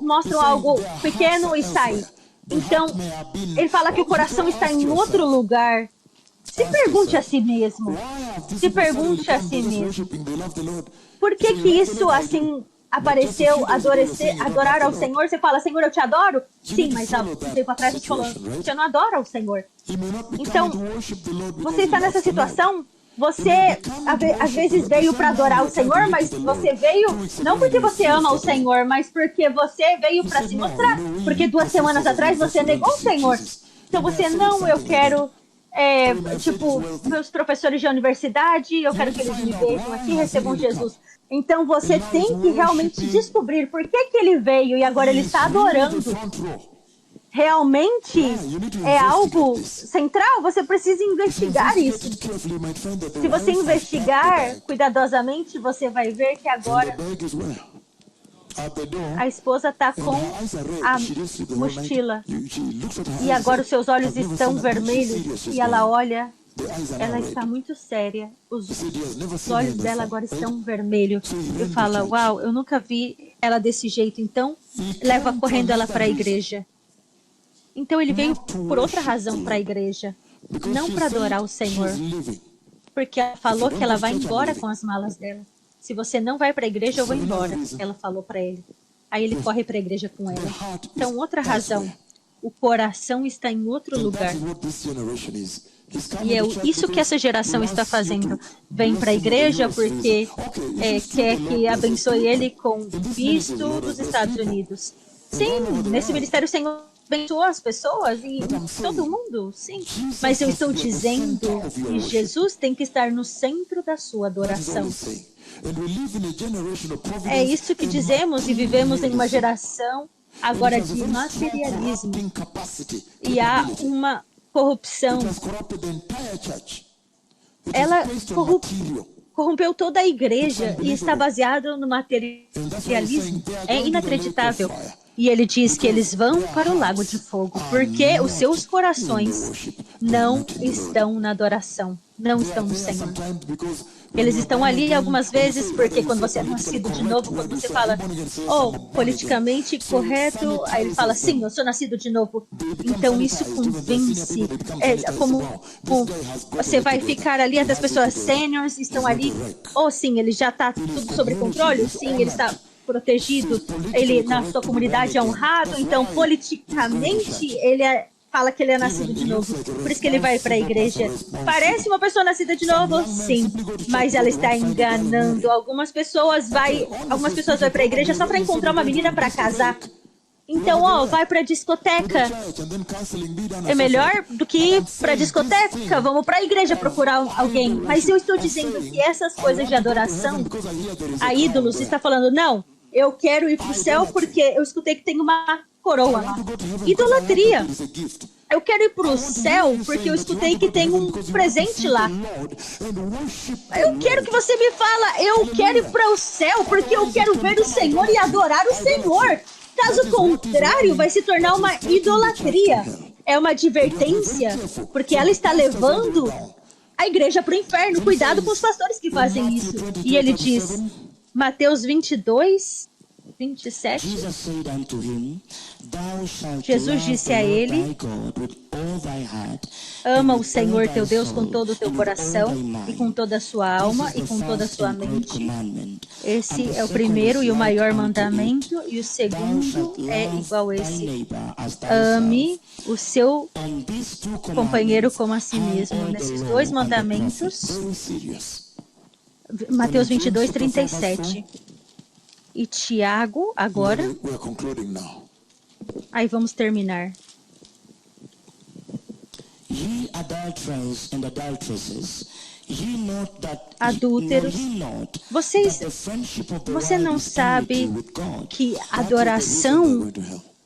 mostram algo pequeno e saem. Então, ele fala que o coração está em outro lugar. Se pergunte a si mesmo. Se pergunte a si mesmo. Por que que isso assim apareceu, adorar ao Senhor? Você fala, Senhor, eu te adoro? Sim, mas há um tempo atrás a gente falou, você não adora ao Senhor. Então, você está nessa situação? Você às vezes veio para adorar o Senhor, mas você veio não porque você ama o Senhor, mas porque você veio para se mostrar. Porque 2 semanas atrás você negou o Senhor. Então você, não, eu quero, tipo, meus professores de universidade, eu quero que eles me vejam aqui, recebam Jesus. Então você tem que realmente descobrir por que que ele veio e agora ele está adorando. Realmente é algo central, você precisa investigar isso. Se você investigar cuidadosamente, você vai ver que agora a esposa está com a mochila e agora os seus olhos estão vermelhos e ela olha, ela está muito séria, os olhos dela agora estão vermelhos. Eu falo, uau, eu nunca vi ela desse jeito, então leva correndo ela para a igreja. Então ele veio por outra razão para a igreja, não para adorar o Senhor, porque ela falou que ela vai embora com as malas dela. Se você não vai para a igreja, eu vou embora, ela falou para ele. Aí ele corre para a igreja com ela. Então, outra razão, o coração está em outro lugar. E é isso que essa geração está fazendo. Vem para a igreja porque quer que abençoe ele com visto dos Estados Unidos. Sim, nesse ministério o Senhor abençoou as pessoas e todo mundo, sim. Mas eu estou dizendo que Jesus tem que estar no centro da sua adoração. É isso que dizemos e vivemos em uma geração agora de materialismo. E há uma corrupção. Ela corrompeu toda a igreja e está baseado no materialismo. É inacreditável. E ele diz que eles vão para o lago de fogo, porque os seus corações não estão na adoração, não estão no Senhor. Eles estão ali algumas vezes, porque quando você é nascido de novo, quando você fala, politicamente correto, aí ele fala, sim, eu sou nascido de novo. Então isso convence. Como você vai ficar ali, as pessoas sêniores estão ali, sim, ele já está tudo sob controle, sim, ele está protegido, ele na sua comunidade é honrado, então politicamente ele fala que ele é nascido de novo, por isso que ele vai para a igreja. Parece uma pessoa nascida de novo? Sim, mas ela está enganando. Algumas pessoas vão para a igreja só para encontrar uma menina para casar. Então, vai para a discoteca. É melhor do que ir para a discoteca. Vamos para a igreja procurar alguém. Mas eu estou dizendo que essas coisas de adoração a ídolos, está falando, não, eu quero ir para o céu porque eu escutei que tem uma coroa lá. Idolatria. Eu quero ir para o céu porque eu escutei que tem um presente lá. Eu quero que você me fala, eu quero ir para o céu porque eu quero ver o Senhor e adorar o Senhor. Caso contrário, vai se tornar uma idolatria. É uma advertência, porque ela está levando a igreja para o inferno. Cuidado com os pastores que fazem isso. E ele diz, Mateus 22, 27. Jesus disse a ele, ama o Senhor teu Deus com todo o teu coração e com toda a sua alma e com toda a sua mente. Esse é o primeiro e o maior mandamento, e o segundo é igual a esse. Ame o seu companheiro como a si mesmo. Nesses 2 mandamentos, Mateus 22, 37. E Tiago, agora. Aí vamos terminar. Adúlteros, você não sabe que adoração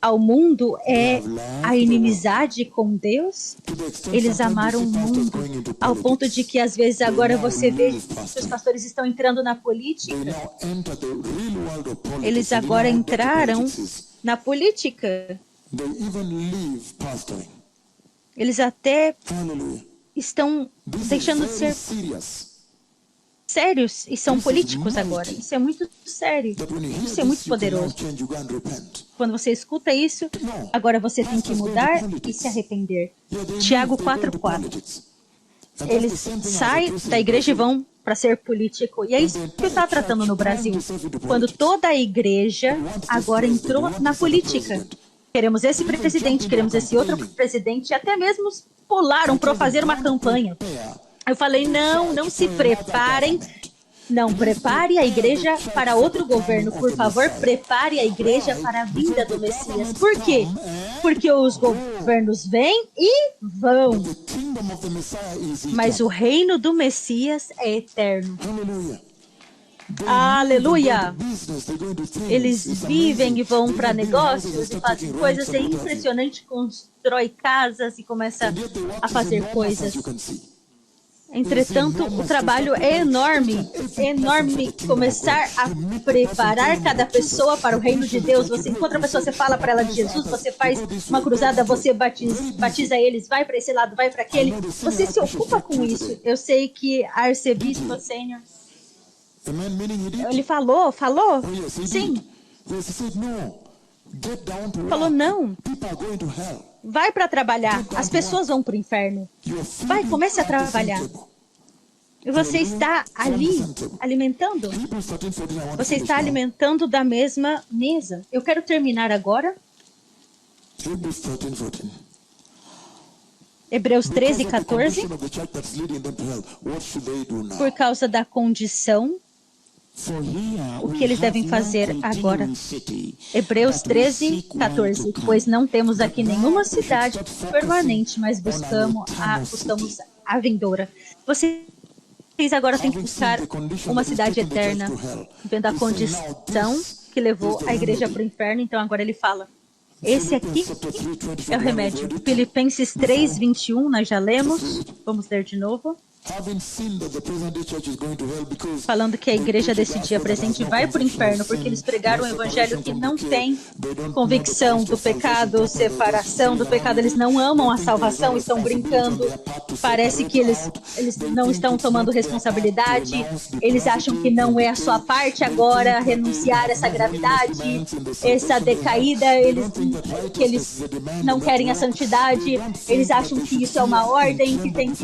ao mundo é a inimizade com Deus? Eles amaram o mundo ao ponto de que às vezes agora você vê que os pastores estão entrando na política. Eles agora entraram na política. Eles até estão deixando de ser sérios e são políticos agora. Isso é muito sério. That when you hear Isso é muito this, you can now poderoso. change, you go and repent. Quando você escuta isso, agora você tem que mudar e se arrepender. Tiago 4:4. Eles saem da igreja e vão para ser político. E é isso que está tratando no Brasil. Quando toda a igreja agora entrou na política. Queremos esse presidente, queremos esse outro presidente, e até mesmo pularam para fazer uma campanha. Eu falei, não se preparem. Não, prepare a igreja para outro governo, por favor, prepare a igreja para a vinda do Messias. Por quê? Porque os governos vêm e vão, The kingdom of the Messiah is mas o reino do Messias é eterno. Hallelujah. Aleluia! Business, they go into things. Eles It's vivem amazing. e vão They para build negócios houses, e they fazem start coisas, é taking rents and everything. impressionante, constrói casas e começa And yet they work a as fazer enormous coisas. as you can see. Entretanto, o trabalho é enorme começar a preparar cada pessoa para o reino de Deus. Você encontra a pessoa, você fala para ela de Jesus, você faz uma cruzada, você batiza eles, vai para esse lado, vai para aquele. Você se ocupa com isso. Eu sei que a arcebispo sênior, Amen, meaning he did. ele falou, Oh, yes, he sim, did. Yes, he said, no. Get down to falou work. não, People are going to hell. vai para trabalhar, as pessoas vão para o inferno. You are feeding Vai, comece a at the same trabalhar. table. E você está ali alimentando. Hebrews 13:14, I want to Você finish está now. alimentando da mesma mesa. Eu quero terminar agora. Hebrews 13:14. Hebreus Because 13, of the 14. condition of the church that's leading them to hell, what should they do now? Por causa da condição, For here o we que eles have devem no fazer agora. continuing city, Hebreus but we 13, seek one 14. to come. Pois não temos aqui nenhuma cidade permanente, mas buscamos a vindoura. Vocês agora têm que buscar uma cidade eterna, vendo a condição que levou a igreja para o inferno. Então agora ele fala, esse aqui é o remédio. Filipenses 3, 21, nós já lemos. Vamos ler de novo. Having seen that the present day church is going to hell because Falando que a igreja desse dia presente vai para o inferno porque eles pregaram um evangelho que não tem convicção do pecado, separação do pecado. Eles não amam a salvação, estão brincando. Parece que eles não estão tomando responsabilidade. Eles acham que não é a sua parte agora renunciar a essa gravidade, essa decaída. Que eles não querem a santidade. Eles acham que isso é uma ordem, que tem que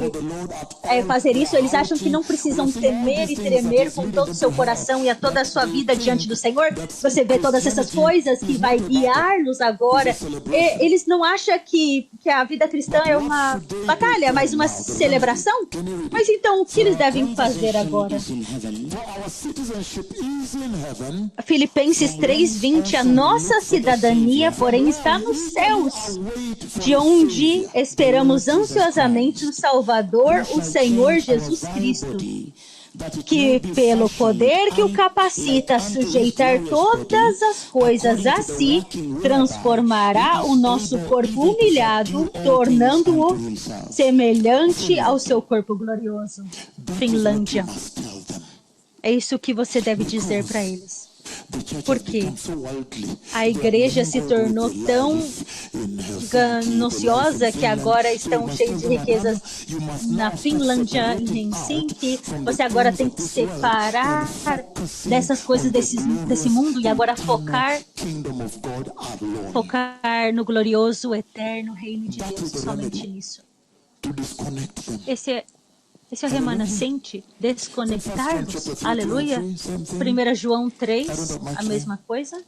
fazer isso. Eles acham que não precisam temer e tremer com todo o seu coração e a toda a sua vida diante do Senhor. Você vê todas essas coisas que vai guiar-nos agora. E eles não acham que a vida cristã é uma batalha, mas uma celebração. Mas então, o que eles devem fazer agora? for our citizenship is in heaven. Filipenses 3:20. A nossa cidadania, porém, está nos céus, de onde esperamos ansiosamente o Salvador, o Senhor Jesus Cristo, que pelo poder que o capacita a sujeitar todas as coisas a si, transformará o nosso corpo humilhado, tornando-o semelhante ao seu corpo glorioso. Finlândia. Must tell them. É isso que você deve dizer para eles. The church Por has quê? become so worldly. A igreja se tornou tão gananciosa que agora estão cheios de riquezas na Finlândia, em Helsinki. Você agora tem que separar dessas coisas desse mundo e agora focar Kingdom of God alone. no glorioso, eterno reino de Deus, somente nisso. To disconnect them. Esse é o remanescente, desconectar-nos. Aleluia. 1 João 3, a mesma coisa.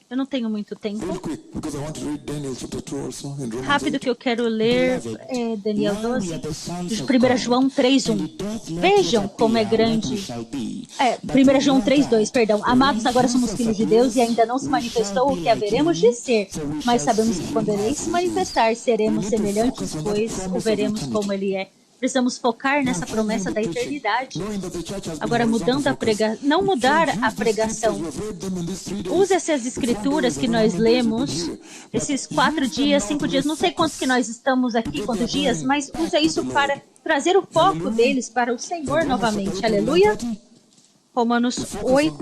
Eu não tenho muito tempo. Real quick, because I want to read Daniel chapter 2 also in Romans Rápido 8. que eu quero ler Daniel 12, 1 João 3:1. Vejam como é grande. 1 João 3:2, perdão. Amados, agora somos filhos de Deus e ainda não se manifestou o que haveremos de ser. Mas sabemos que quando Ele se manifestar, seremos semelhantes, pois o veremos como Ele é. Precisamos focar nessa promessa da eternidade. Agora, mudando a pregação, não mudar a pregação. Use essas escrituras que nós lemos, esses 4 dias, 5 dias, não sei quantos que nós estamos aqui, quantos dias, mas use isso para trazer o foco deles para o Senhor novamente. Aleluia. Romanos 8,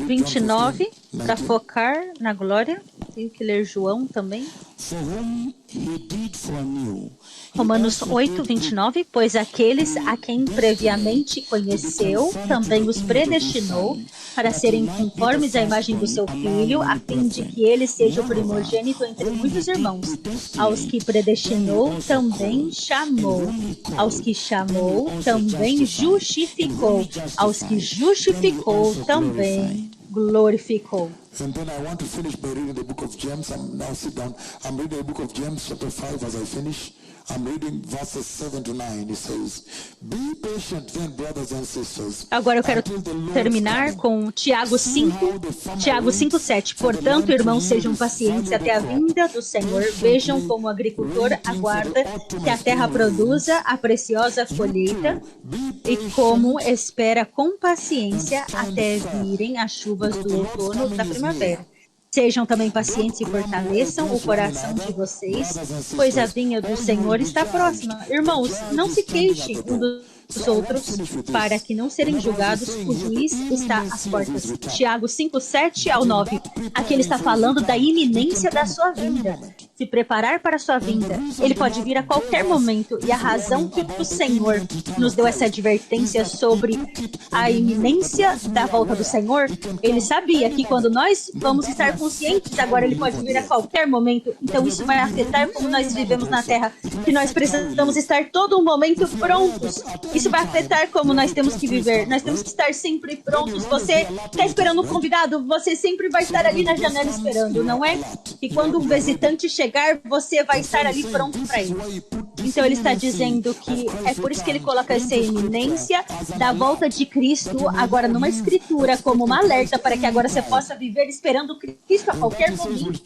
29, para focar na glória. Tenho que ler João também. For whom he did foreknew, he Romanos also 8, 29. Pois aqueles a quem previamente conheceu, também os predestinou para serem conformes à imagem do seu Filho, a fim de que ele seja o primogênito entre muitos irmãos. Aos que predestinou, também chamou. Aos que chamou, também justificou. Aos que justificou, também glorificou. And then I want to finish by reading the book of James. Now sit down. I'm reading the book of James chapter 5 as I finish. I'm reading verses 7 to 9. It says, Be patient then, brothers and sisters. Agora eu quero until the Lord terminar come. com Tiago 5:7. Portanto, irmãos, sejam pacientes até a vinda do Senhor. Vejam como o agricultor aguarda que a terra produza a preciosa colheita e como espera com paciência até virem as chuvas do outono da primavera. Sejam também pacientes e fortaleçam o coração de vocês, pois a vinha do Senhor está próxima. Irmãos, não se queixem um dos outros, para que não serem julgados, o juiz está às portas. Tiago 5:7-9. Aqui ele está falando da iminência da sua vinda. Se preparar para a sua vinda. Ele pode vir a qualquer momento, e a razão que o Senhor nos deu essa advertência sobre a iminência da volta do Senhor, ele sabia que quando nós vamos estar conscientes, agora ele pode vir a qualquer momento. Então isso vai afetar como nós vivemos na Terra, que nós precisamos estar todo um momento prontos. Isso vai afetar como nós temos que viver. Nós temos que estar sempre prontos. Você está esperando um convidado, você sempre vai estar ali na janela esperando, não é? E quando um visitante chegar, você vai estar ali pronto para ele. Então ele está dizendo que é por isso que ele coloca essa iminência da volta de Cristo agora numa escritura como uma alerta para que agora você possa viver esperando Cristo a qualquer momento.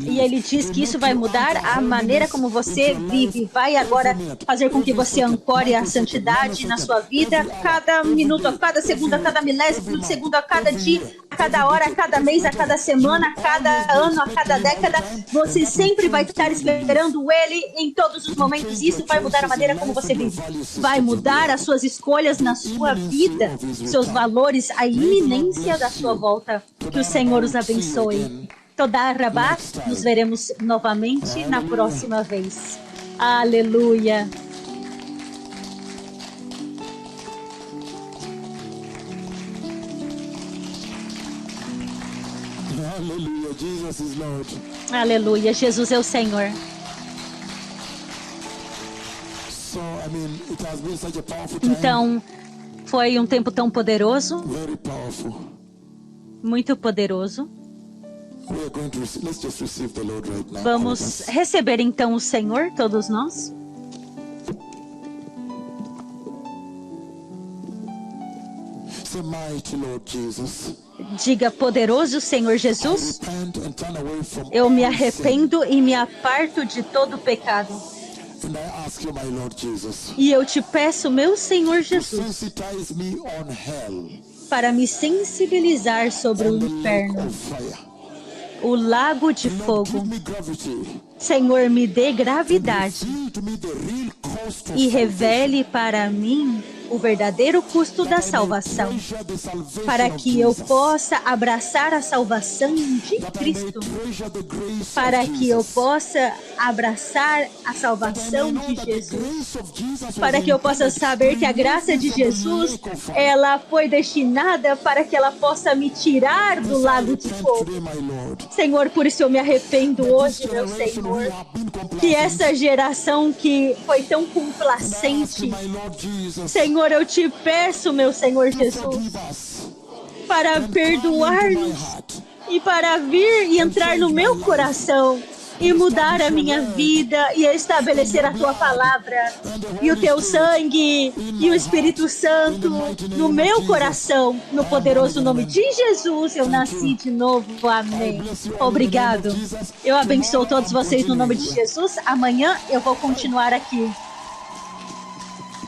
E ele diz que isso vai mudar a maneira como você vive, vai agora fazer com que você ancore a santidade na sua vida, cada minuto, a cada segundo, a cada milésimo de segundo, a cada dia, a cada hora, a cada mês, a cada semana, a cada ano, a cada década. Você sempre vai estar esperando Ele em todos os momentos. Isso vai mudar a maneira como você vive. Vai mudar as suas escolhas na sua vida, seus valores, a iminência da sua volta. Que o Senhor os abençoe. Toda Rabá, nos veremos novamente na próxima vez. Aleluia. Hallelujah. Jesus is Lord. Aleluia. Jesus é o Senhor. So, it has been such a powerful time. Então, foi um tempo tão poderoso, Very powerful. muito poderoso. We are going to receive, let's just receive the Lord right now. Vamos receber então o Senhor, todos nós. Say, mighty Lord Jesus. Diga, poderoso Senhor Jesus, Repent and turn away from eu me all sin. arrependo e me aparto de todo pecado. And I ask you, my Lord Jesus, E eu te peço, meu Senhor to Jesus, sensitize me on hell para me sensibilizar sobre o and the lake inferno, of fire. o lago de Lord, fogo. give me gravity. Senhor, me dê gravidade Reveal to me the real cost of e salvation. revele para mim o verdadeiro custo da salvação, Treasure the salvation para of que eu Jesus. possa abraçar a salvação de That I may Cristo, treasure the grace para of que eu Jesus. possa abraçar a salvação That I may de know that the Jesus, grace of Jesus was para que eu possa intended saber to que a graça de remove me from the Jesus, lake of fire. ela foi destinada para que ela possa me tirar do lago de Repent fogo. today, my Lord. Senhor, por isso eu me arrependo hoje, This meu generation who Senhor, have been complacent. que essa geração que foi tão And I ask you, complacente, my Lord Jesus, Senhor, eu te peço, meu Senhor to Jesus, forgive us para and come into my perdoar-nos heart. e para vir e entrar no meu coração e mudar a minha vida e estabelecer a tua palavra e o teu sangue e o Espírito Santo no meu coração. No poderoso nome de Jesus, eu nasci de novo. Amém. Obrigado. Eu abençoo todos vocês no nome de Jesus. Amanhã eu vou continuar aqui.